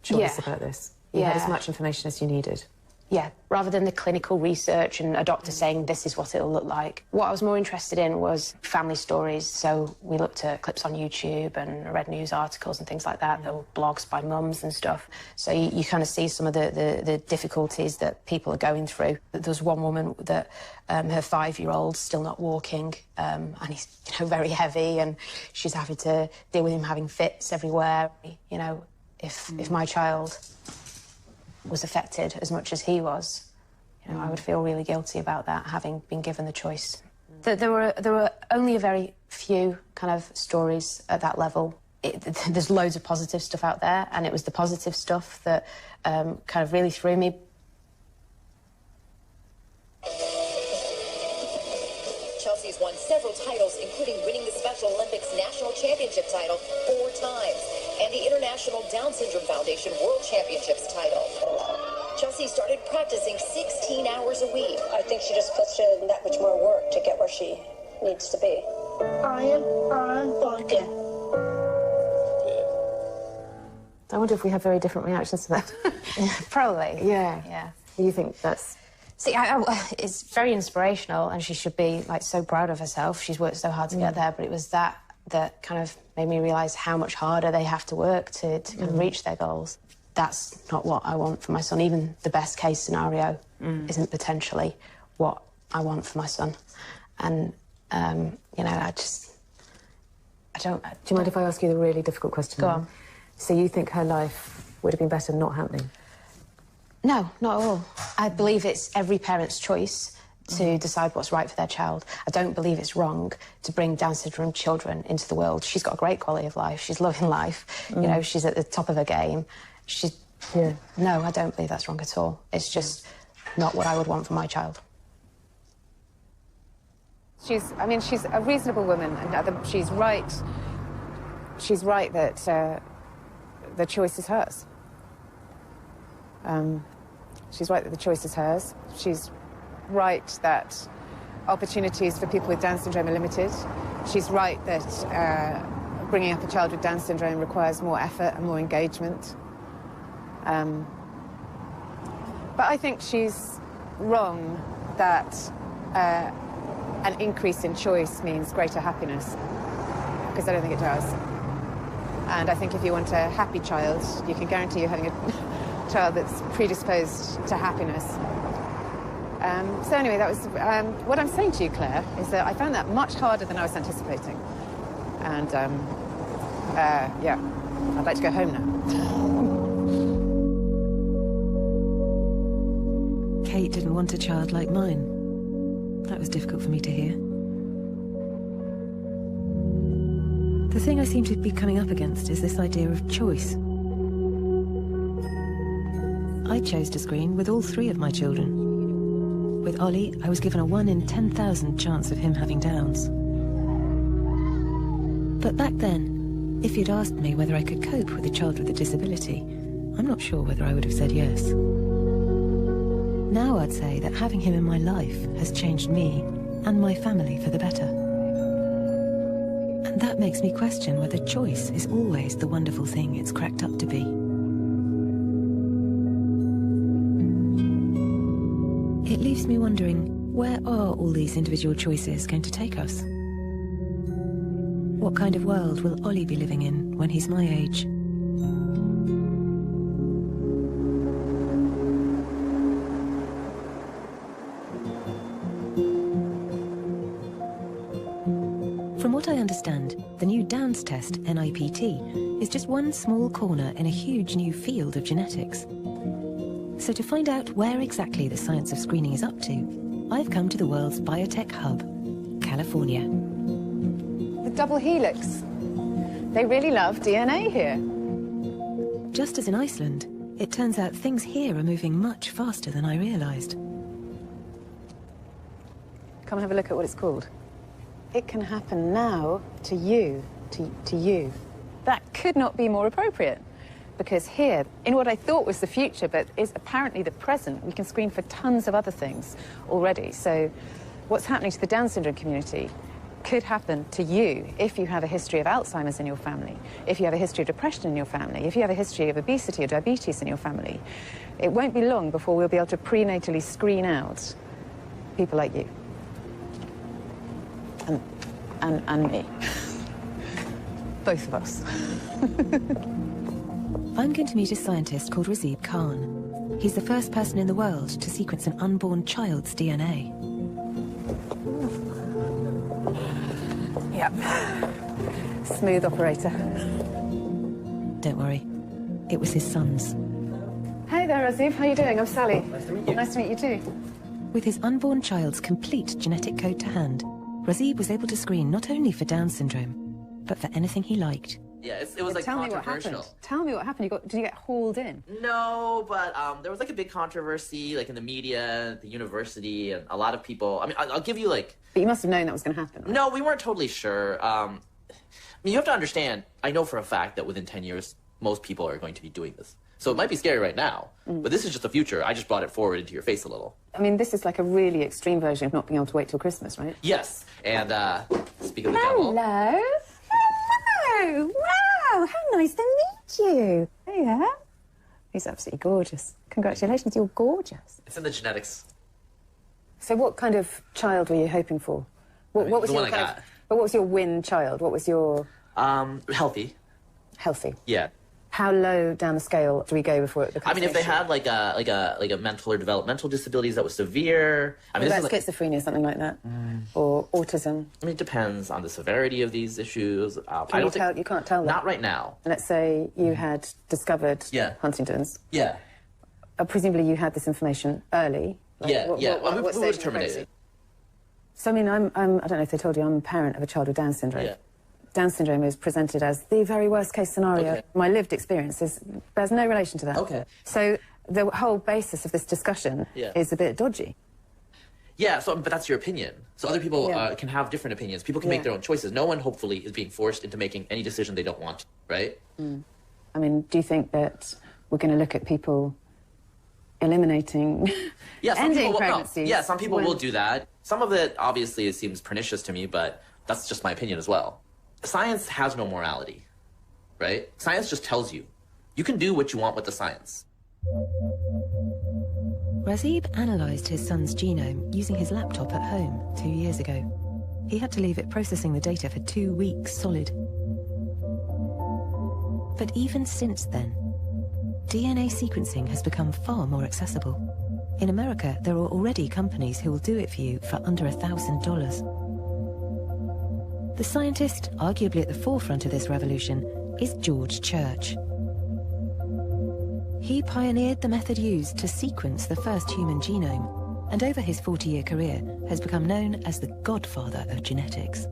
Speaker 6: choice about this? You had as much information as you needed?
Speaker 19: Yeah, rather than the clinical research and a doctor saying this is what it'll look like. What I was more interested in was family stories, so we looked at clips on YouTube and read news articles and things like that. There were blogs by mums and stuff. So you kind of see some of the difficulties that people are going through. There's one woman that her 5-year-old's still not walking, and he's very heavy, and she's having to deal with him having fits everywhere. You know, if my child was affected as much as he was, you know, I would feel really guilty about that, having been given the choice. There were only a very few kind of stories at that level. There's loads of positive stuff out there, and it was the positive stuff that kind of really threw me.
Speaker 20: Chelsea's won several titles, including winning the Special Olympics National Championship title 4 times and the International Down Syndrome Foundation World Championships title. Chelsea started practicing 16 hours a week.
Speaker 21: I think she just puts in that much more work to get where she needs to be.
Speaker 13: I'm walking.
Speaker 6: I wonder if we have very different reactions to that.
Speaker 19: Probably.
Speaker 6: Yeah.
Speaker 19: Yeah.
Speaker 6: You think that's...
Speaker 19: See, it's very inspirational, and she should be, like, so proud of herself. She's worked so hard to get there, but it was that kind of made me realise how much harder they have to work to kind of reach their goals. That's not what I want for my son. Even the best case scenario isn't potentially what I want for my son. And, you know, I don't...
Speaker 6: Do you mind if I ask you the really difficult question?
Speaker 19: Go on.
Speaker 6: So you think her life would have been better not happening?
Speaker 19: No, not at all. I believe it's every parent's choice to decide what's right for their child. I don't believe it's wrong to bring Down syndrome children into the world. She's got a great quality of life. She's loving life. You know, she's at the top of her game. No, I don't believe that's wrong at all. It's just not what I would want for my child.
Speaker 3: She's a reasonable woman, and she's right. She's right that the choice is hers. She's right that the choice is hers. She's right that opportunities for people with Down syndrome are limited. She's right that bringing up a child with Down syndrome requires more effort and more engagement. But I think she's wrong that an increase in choice means greater happiness, because I don't think it does. And I think if you want a happy child, you can guarantee you're having a child that's predisposed to happiness. So anyway, that was what I'm saying to you, Claire, is that I found that much harder than I was anticipating. And yeah, I'd like to go home
Speaker 1: now. Kate didn't want a child like mine. That was difficult for me to hear. The thing I seem to be coming up against is this idea of choice. I chose to screen with all 3 of my children. With Ollie, I was given a 1 in 10,000 chance of him having Downs. But back then, if you'd asked me whether I could cope with a child with a disability, I'm not sure whether I would have said yes. Now I'd say that having him in my life has changed me and my family for the better. And that makes me question whether choice is always the wonderful thing it's cracked up to be. It leaves me wondering, where are all these individual choices going to take us? What kind of world will Ollie be living in when he's my age? understand, the new Downs test, NIPT, is just one small corner in a huge new field of genetics. So to find out where exactly the science of screening is up to, I've come to the world's biotech hub, California.
Speaker 3: The double helix. They really love DNA here.
Speaker 1: Just as in Iceland, it turns out things here are moving much faster than I realised.
Speaker 6: Come and have a look at what it's called. It can happen now to you, to you. That could not be more appropriate. Because here, in what I thought was the future, but is apparently the present, we can screen for tons of other things already. So what's happening to the Down syndrome community could happen to you if you have a history of Alzheimer's in your family, if you have a history of depression in your family, if you have a history of obesity or diabetes in your family. It won't be long before we'll be able to prenatally screen out people like you. And me. Both of us.
Speaker 1: I'm going to meet a scientist called Razib Khan. He's the first person in the world to sequence an unborn child's DNA.
Speaker 6: Yep. Smooth operator.
Speaker 1: Don't worry. It was his son's.
Speaker 6: Hey there, Razib. How are you doing? I'm Sally.
Speaker 8: Nice to meet you.
Speaker 6: Nice to meet you too.
Speaker 1: With his unborn child's complete genetic code to hand, Razib was able to screen not only for Down syndrome, but for anything he liked.
Speaker 4: Yeah, it was like
Speaker 6: Tell me
Speaker 4: controversial.
Speaker 6: what happened. Tell me what happened. Did you get hauled in?
Speaker 4: No, but there was like a big controversy, like in the media, the university, and a lot of people. I mean, I'll give you like.
Speaker 6: But you must have known that was going to happen. Right?
Speaker 4: No, we weren't totally sure. I mean, you have to understand. I know for a fact that within 10 years, most people are going to be doing this. So it might be scary right now, but this is just the future. I just brought it forward into your face a little.
Speaker 6: I mean, this is like a really extreme version of not being able to wait till Christmas, right?
Speaker 4: Yes, and speak of the devil.
Speaker 6: Hello. Hello. Wow, how nice to meet you. Yeah. He's absolutely gorgeous. Congratulations, you're gorgeous.
Speaker 4: It's in the genetics.
Speaker 6: So what kind of child were you hoping for? What was
Speaker 4: the
Speaker 6: your
Speaker 4: one I got.
Speaker 6: But what was your win child? What was your...
Speaker 4: Healthy.
Speaker 6: Healthy.
Speaker 4: Yeah.
Speaker 6: How low down the scale do we go before it becomes
Speaker 4: I mean, if they had like a mental or developmental disabilities that was severe. I mean,
Speaker 6: what
Speaker 4: this
Speaker 6: about
Speaker 4: is like,
Speaker 6: schizophrenia, something like that, or autism?
Speaker 4: I mean, it depends on the severity of these issues.
Speaker 6: You can't tell that.
Speaker 4: Not right now.
Speaker 6: Let's say you had discovered Huntington's.
Speaker 4: Yeah.
Speaker 6: Presumably you had this information early. Like,
Speaker 4: We were
Speaker 6: stage
Speaker 4: terminated.
Speaker 6: So I mean, I don't know if they told you, I'm a parent of a child with Down syndrome.
Speaker 4: Yeah.
Speaker 6: Down syndrome is presented as the very worst case scenario.
Speaker 4: Okay.
Speaker 6: My lived experience bears no relation to that.
Speaker 4: Okay.
Speaker 6: So the whole basis of this discussion is a bit dodgy.
Speaker 4: Yeah, but that's your opinion. So other people can have different opinions. People can make their own choices. No one, hopefully, is being forced into making any decision they don't want, right?
Speaker 6: I mean, do you think that we're going to look at people eliminating ending pregnancies?
Speaker 4: Yeah, some people will do that. Some of it, obviously, it seems pernicious to me, but that's just my opinion as well. Science has no morality, right? Science just tells you. You can do what you want with the science.
Speaker 1: Razib analysed his son's genome using his laptop at home 2 years ago. He had to leave it processing the data for 2 weeks solid. But even since then, DNA sequencing has become far more accessible. In America, there are already companies who will do it for you for under $1,000. The scientist, arguably at the forefront of this revolution, is George Church. He pioneered the method used to sequence the first human genome, and over his 40-year career has become known as the godfather of genetics.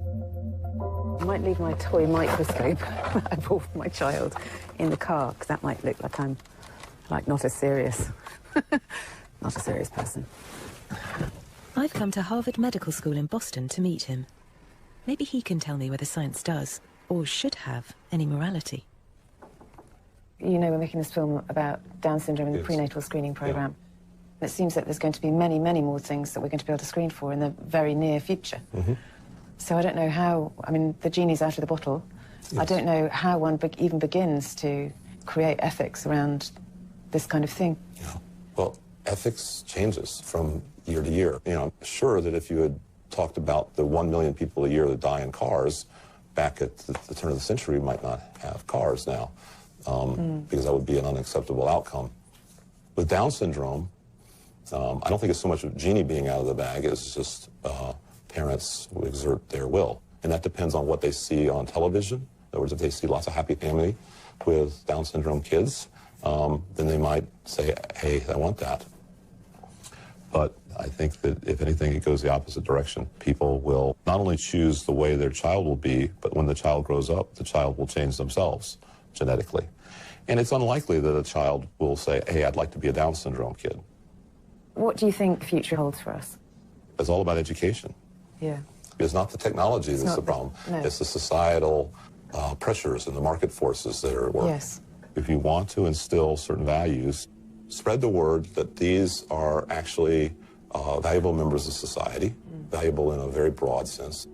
Speaker 6: I might leave my toy microscope that I bought for my child in the car, because that might look like I'm not as serious. Not a serious person.
Speaker 1: I've come to Harvard Medical School in Boston to meet him. Maybe he can tell me whether science does, or should have, any morality.
Speaker 6: You know, we're making this film about Down syndrome and the prenatal screening program. It seems that there's going to be many, many more things that we're going to be able to screen for in the very near future. So I don't know how, I mean, the genie's out of the bottle. Yes. I don't know how one even begins to create ethics around this kind of thing.
Speaker 22: Yeah. Well, ethics changes from year to year. You know, I'm sure that if you had talked about the 1 million people a year that die in cars back at the turn of the century, we might not have cars now, because that would be an unacceptable outcome. With Down syndrome, I don't think it's so much of Genie being out of the bag, it's just parents who exert their will. And that depends on what they see on television. In other words, if they see lots of happy family with Down syndrome kids, then they might say, hey, I want that. But I think that if anything, it goes the opposite direction. People will not only choose the way their child will be, but when the child grows up, the child will change themselves genetically. And it's unlikely that a child will say, hey, I'd like to be a Down syndrome kid.
Speaker 6: What do you think the future holds for us?
Speaker 22: It's all about education.
Speaker 6: Yeah.
Speaker 22: It's not the technology that's the problem.
Speaker 6: No.
Speaker 22: It's the societal pressures and the market forces that are at work.
Speaker 6: Yes.
Speaker 22: If you want to instill certain values, spread the word that these are actually valuable members of society, valuable in a very broad sense.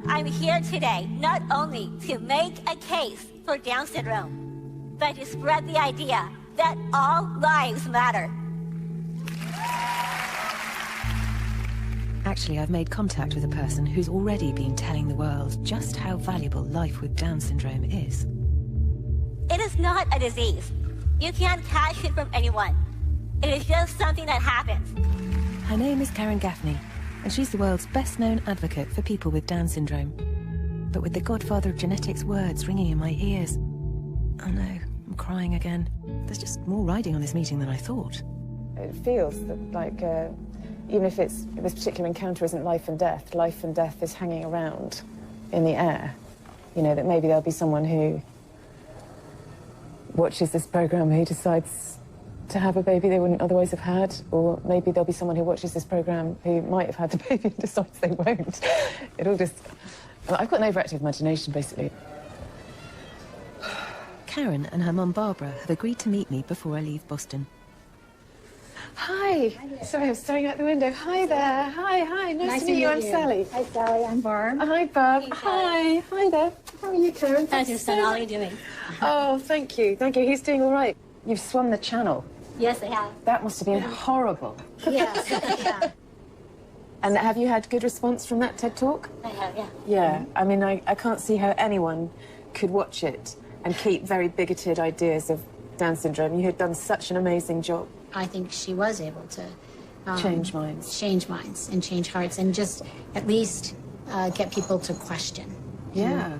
Speaker 7: I'm here today not only to make a case for Down syndrome, but to spread the idea that all lives matter.
Speaker 1: Actually, I've made contact with a person who's already been telling the world just how valuable life with Down syndrome is.
Speaker 7: It is not a disease. You can't catch it from anyone. It is just something that happens.
Speaker 1: Her name is Karen Gaffney, and she's the world's best-known advocate for people with Down syndrome. But with the godfather of genetics words ringing in my ears... Oh no, I'm crying again. There's just more riding on this meeting than I thought.
Speaker 6: It feels that, like, even if this particular encounter isn't life and death is hanging around in the air. You know, that maybe there'll be someone who watches this program who decides to have a baby they wouldn't otherwise have had, or maybe there'll be someone who watches this program who might have had the baby and decides they won't. It all just... I've got an overactive imagination, basically.
Speaker 1: Karen and her mum Barbara have agreed to meet me before I leave Boston.
Speaker 6: Hi. Sorry, I was staring out the window. Hi there. Hi. Nice to meet you. I'm Sally.
Speaker 7: Hi, Sally. I'm Barb.
Speaker 6: Hi, Barb. Hi there. How are you, Karen?
Speaker 7: How's your son Ollie doing?
Speaker 6: Oh, thank you. He's doing all right. You've swum the channel.
Speaker 7: Yes, I have.
Speaker 6: That must have been horrible.
Speaker 7: Yes, yeah.
Speaker 6: And have you had good response from that TED Talk?
Speaker 7: I have, yeah.
Speaker 6: Yeah. I mean, I can't see how anyone could watch it and keep very bigoted ideas of Down syndrome. You had done such an amazing job.
Speaker 9: I think she was able to
Speaker 6: change minds.
Speaker 9: Change minds and change hearts and just at least get people to question.
Speaker 6: Yeah.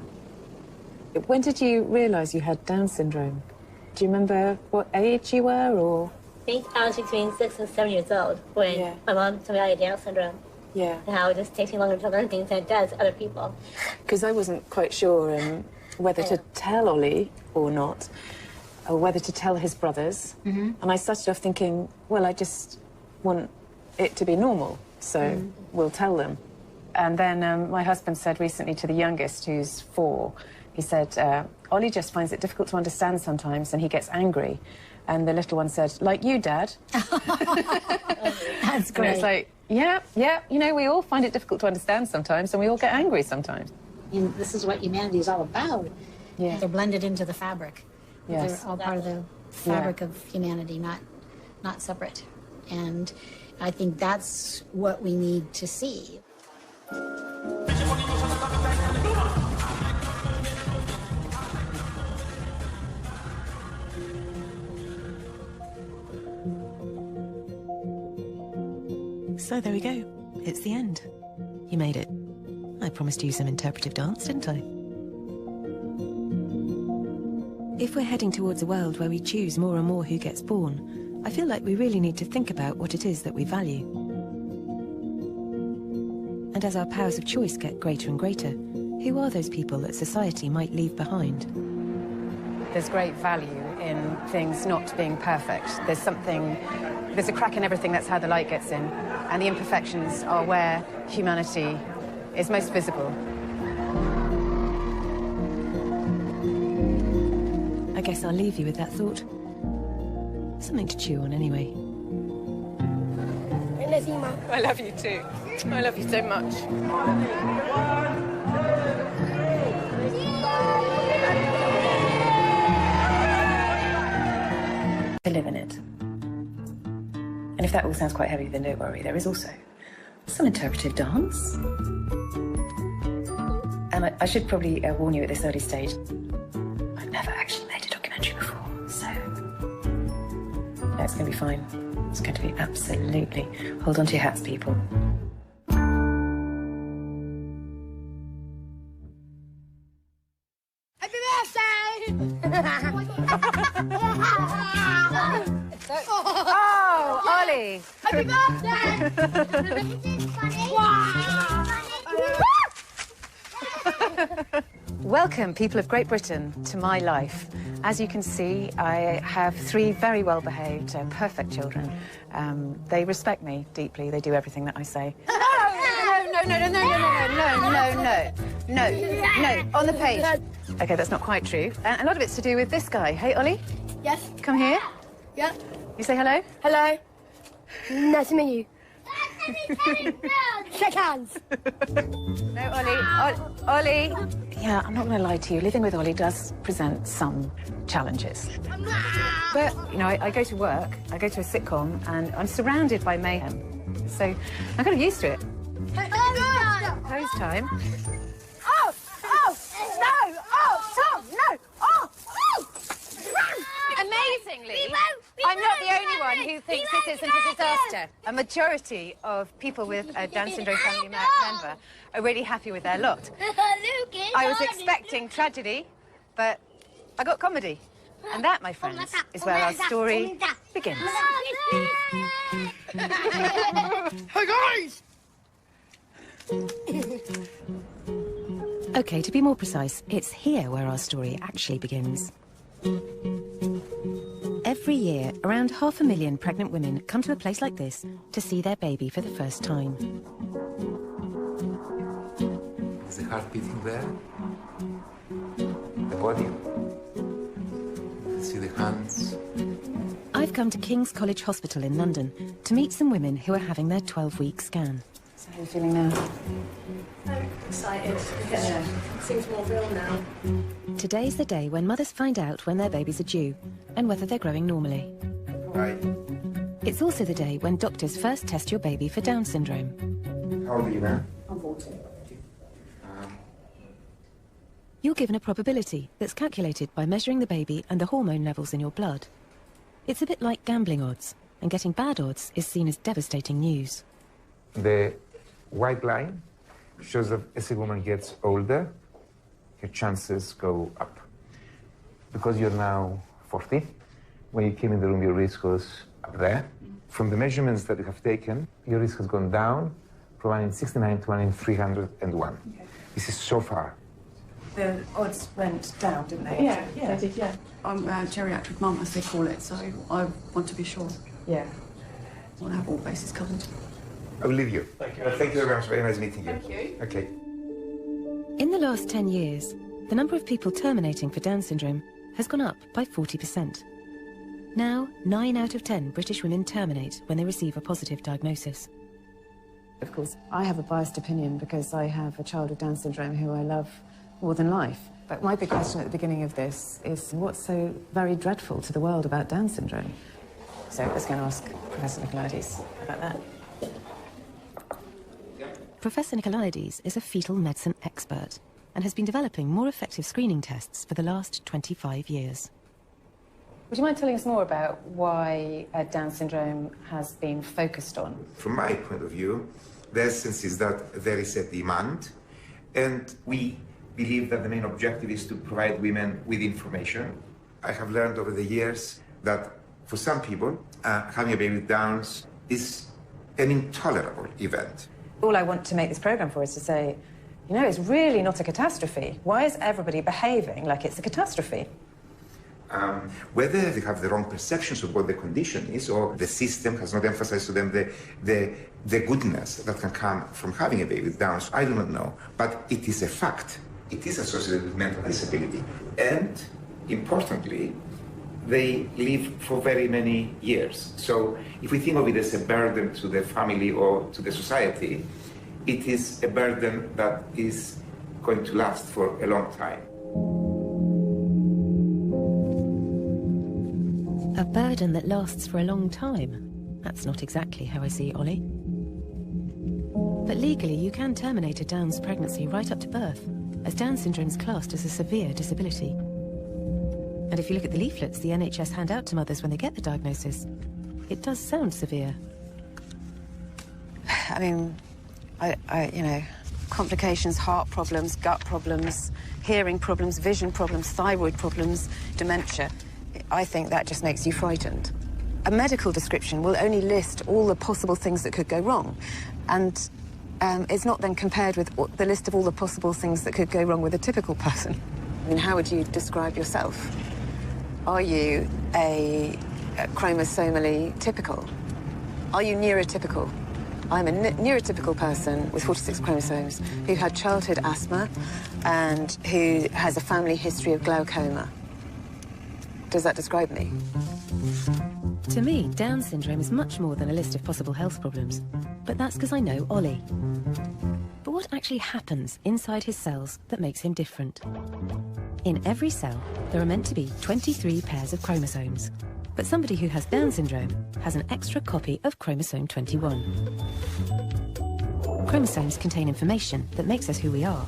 Speaker 6: When did you realise you had Down syndrome? Do you remember what age you were, or...?
Speaker 7: I think I was between 6 and 7 years old when my mom told me I had Down syndrome.
Speaker 6: Yeah.
Speaker 7: And how it just takes me longer to learn things than it does other people.
Speaker 6: Because I wasn't quite sure whether to tell Ollie or not, or whether to tell his brothers. And I started off thinking, well, I just want it to be normal, so we'll tell them. And then my husband said recently to the youngest, who's 4, he said, Ollie just finds it difficult to understand sometimes, and he gets angry. And the little one said, like you, Dad.
Speaker 9: That's great.
Speaker 6: And it's like, yeah, you know, we all find it difficult to understand sometimes, and we all get angry sometimes.
Speaker 9: And this is what humanity is all about.
Speaker 6: Yeah.
Speaker 9: They're blended into the fabric.
Speaker 6: Yes.
Speaker 9: They're all part of the fabric of humanity, not separate. And I think that's what we need to see.
Speaker 1: So there we go. It's the end. You made it. I promised you some interpretive dance, didn't I? If we're heading towards a world where we choose more and more who gets born, I feel like we really need to think about what it is that we value. And as our powers of choice get greater and greater, who are those people that society might leave behind?
Speaker 6: There's great value in things not being perfect. There's a crack in everything, that's how the light gets in. And the imperfections are where humanity is most visible.
Speaker 1: I guess I'll leave you with that thought. Something to chew on anyway.
Speaker 7: I love you, Mom.
Speaker 6: I love you too. I love you so much. To live in it. And if that all sounds quite heavy, then don't worry. There is also some interpretive dance. And I should probably warn you at this early stage, I've never actually made a documentary before, so it's going to be fine. It's going to be absolutely... Hold on to your hats, people.
Speaker 3: Oh, Ollie!
Speaker 2: Happy birthday!
Speaker 3: Welcome, people of Great Britain, to my life. As you can see, I have 3 very well-behaved, perfect children. They respect me deeply. They do everything that I say. No, on the page. OK, that's not quite true. A lot of it's to do with this guy. Hey, Ollie?
Speaker 2: Yes?
Speaker 3: Come here.
Speaker 2: Yeah?
Speaker 3: You say hello?
Speaker 2: Hello. Nice to meet you. Shake hands.
Speaker 3: No, Ollie. Ollie. Yeah, I'm not going to lie to you. Living with Ollie does present some challenges. But, you know, I go to work, I go to a sitcom, and I'm surrounded by mayhem. So I'm kind of used to it. Close time.
Speaker 2: Oh! Oh! No! Oh! Tom! No! Oh! Oh!
Speaker 3: Amazingly, I'm not the only one who thinks this isn't a disaster. A majority of people with a Down syndrome family member are really happy with their lot. I was expecting tragedy, but I got comedy. And that, my friends, is where our story begins.
Speaker 2: Hey, guys!
Speaker 1: OK, to be more precise, it's here where our story actually begins. Every year, around 500,000 pregnant women come to a place like this to see their baby for the first time.
Speaker 11: Is the heart beating there? The body? You can see the hands.
Speaker 1: I've come to King's College Hospital in London to meet some women who are having their 12-week scan.
Speaker 6: So how are you feeling now?
Speaker 10: I'm excited. Yeah. It seems more real now.
Speaker 1: Today's the day when mothers find out when their babies are due and whether they're growing normally.
Speaker 11: Hi.
Speaker 1: It's also the day when doctors first test your baby for Down syndrome.
Speaker 11: How old are you now?
Speaker 10: I'm 40.
Speaker 1: You're given a probability that's calculated by measuring the baby and the hormone levels in your blood. It's a bit like gambling odds, and getting bad odds is seen as devastating news.
Speaker 11: The white line shows that as a woman gets older, her chances go up. Because you're now 40, when you came in the room, your risk was up there. From the measurements that you have taken, your risk has gone down from 1 in 69 to 1 in 301. Okay. This is so far.
Speaker 6: The odds went down, didn't they?
Speaker 10: Yeah, they did, yeah.
Speaker 12: I'm a geriatric mum, as they call it, so I want to be sure.
Speaker 6: Yeah.
Speaker 12: I want to have all bases covered.
Speaker 11: I will leave you.
Speaker 12: Thank you.
Speaker 11: Thank you very much. Very nice meeting you.
Speaker 12: Thank you.
Speaker 11: Okay.
Speaker 1: In the last 10 years, the number of people terminating for Down syndrome has gone up by 40%. Now, 9 out of 10 British women terminate when they receive a positive diagnosis.
Speaker 6: Of course, I have a biased opinion because I have a child with Down syndrome who I love more than life. But my big question at the beginning of this is what's so very dreadful to the world about Down syndrome? So I was going to ask Professor Nicolaides about that.
Speaker 1: Professor Nicolaides is a fetal medicine expert and has been developing more effective screening tests for the last 25 years.
Speaker 6: Would you mind telling us more about why Down syndrome has been focused on?
Speaker 23: From my point of view, the essence is that there is a demand, and we believe that the main objective is to provide women with information. I have learned over the years that for some people, having a baby with Downs is an intolerable event.
Speaker 6: All I want to make this programme for is to say, you know, it's really not a catastrophe. Why is everybody behaving like it's a catastrophe?
Speaker 23: Whether they have the wrong perceptions of what the condition is, or the system has not emphasized to them the goodness that can come from having a baby with Downs, I do not know. But it is a fact. It is associated with mental disability. And, importantly, they live for very many years. So if we think of it as a burden to the family or to the society, it is a burden that is going to last for a long time.
Speaker 1: A burden that lasts for a long time. That's not exactly how I see Ollie. But legally, you can terminate a Down's pregnancy right up to birth, as Down syndrome is classed as a severe disability. And if you look at the leaflets the NHS hand out to mothers when they get the diagnosis, it does sound severe.
Speaker 6: I mean, you know, complications, heart problems, gut problems, hearing problems, vision problems, thyroid problems, dementia, I think that just makes you frightened. A medical description will only list all the possible things that could go wrong, and it's not then compared with the list of all the possible things that could go wrong with a typical person. I mean, how would you describe yourself? Are you a chromosomally typical? Are you neurotypical? I'm a neurotypical person with 46 chromosomes who had childhood asthma and who has a family history of glaucoma. Does that describe me?
Speaker 1: To me, Down syndrome is much more than a list of possible health problems. But that's because I know Ollie. But what actually happens inside his cells that makes him different? In every cell, there are meant to be 23 pairs of chromosomes. But somebody who has Down syndrome has an extra copy of chromosome 21. Chromosomes contain information that makes us who we are.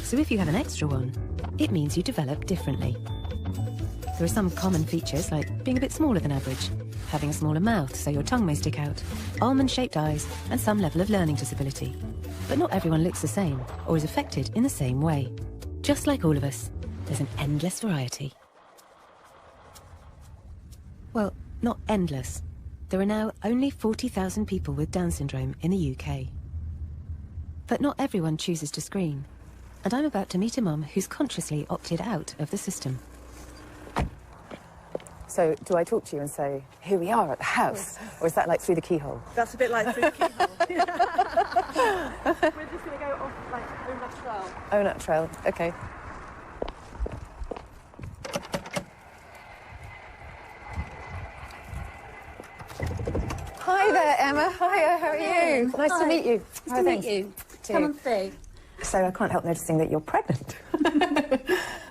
Speaker 1: So if you have an extra one, it means you develop differently. There are some common features like being a bit smaller than average, having a smaller mouth so your tongue may stick out, almond-shaped eyes, and some level of learning disability. But not everyone looks the same or is affected in the same way. Just like all of us, there's an endless variety. Well, not endless. There are now only 40,000 people with Down syndrome in the UK. But not everyone chooses to screen. And I'm about to meet a mum who's consciously opted out of the system.
Speaker 6: So, do I talk to you and say, here we are at the house? Or is that like through the keyhole?
Speaker 12: That's a bit like through the keyhole. We're just going to go off, like, au naturel.
Speaker 6: Au naturel, OK. Hi there, Emma. Hiya, how are you? Nice to meet you.
Speaker 9: Nice to meet you. Come on through.
Speaker 6: So I can't help noticing that you're pregnant.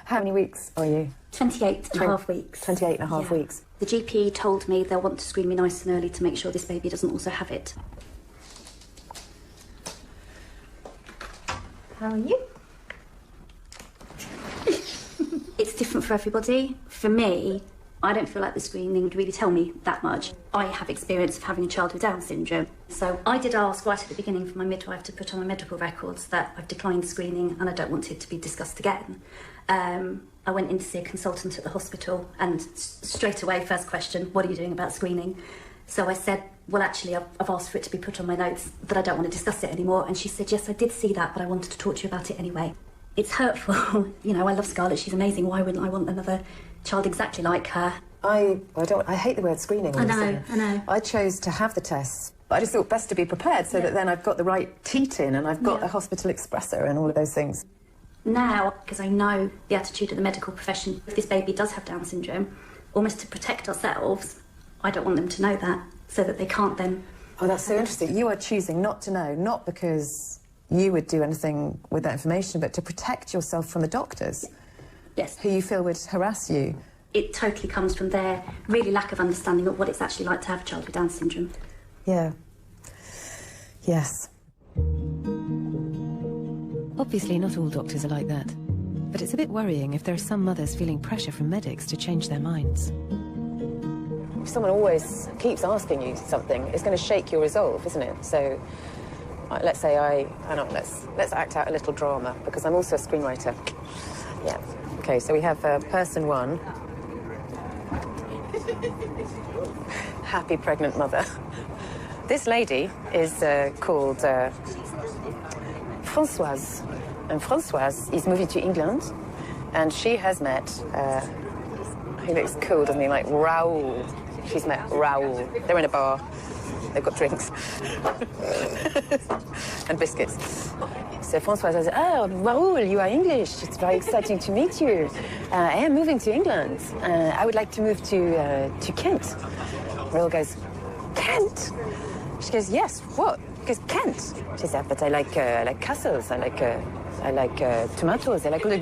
Speaker 6: How many weeks are you?
Speaker 5: 28 and a half weeks.
Speaker 6: 28 and a half weeks.
Speaker 5: The GP told me they'll want to screen me nice and early to make sure this baby doesn't also have it. How are you? It's different for everybody. For me, I don't feel like the screening would really tell me that much. I have experience of having a child with Down syndrome. So I did ask right at the beginning for my midwife to put on my medical records that I've declined screening and I don't want it to be discussed again. I went in to see a consultant at the hospital and straight away, first question, what are you doing about screening? So I said, well, actually, I've asked for it to be put on my notes that I don't want to discuss it anymore. And she said, yes, I did see that, but I wanted to talk to you about it anyway. It's hurtful. You know, I love Scarlett. She's amazing. Why wouldn't I want another child exactly like her?
Speaker 6: I hate the word screening.
Speaker 5: I know.
Speaker 6: I chose to have the tests, but I just thought best to be prepared so that then I've got the right teat in and I've got a hospital expressor and all of those things.
Speaker 5: Now, because I know the attitude of the medical profession, if this baby does have Down syndrome, almost to protect ourselves, I don't want them to know that, so that they can't then...
Speaker 6: Oh, that's so interesting. You are choosing not to know, not because you would do anything with that information, but to protect yourself from the doctors.
Speaker 5: Yes.
Speaker 6: Who you feel would harass you.
Speaker 5: It totally comes from their really lack of understanding of what it's actually like to have a child with Down syndrome.
Speaker 6: Yeah. Yes.
Speaker 1: Obviously, not all doctors are like that. But it's a bit worrying if there are some mothers feeling pressure from medics to change their minds.
Speaker 6: If someone always keeps asking you something, it's going to shake your resolve, isn't it? So, let's say let's act out a little drama, because I'm also a screenwriter. Yeah. Okay, so we have person one. Happy pregnant mother. This lady is called Françoise. And Françoise is moving to England, and she has met, he looks cool, doesn't he, like Raoul. She's met Raoul. They're in a bar. They've got drinks. And biscuits. So Françoise says, oh, Raoul, you are English. It's very exciting to meet you. I am moving to England. I would like to move to Kent. Raoul goes, Kent? She goes, yes, what? He goes, Kent. She says, but I like castles. I like tomatoes. I like all the green.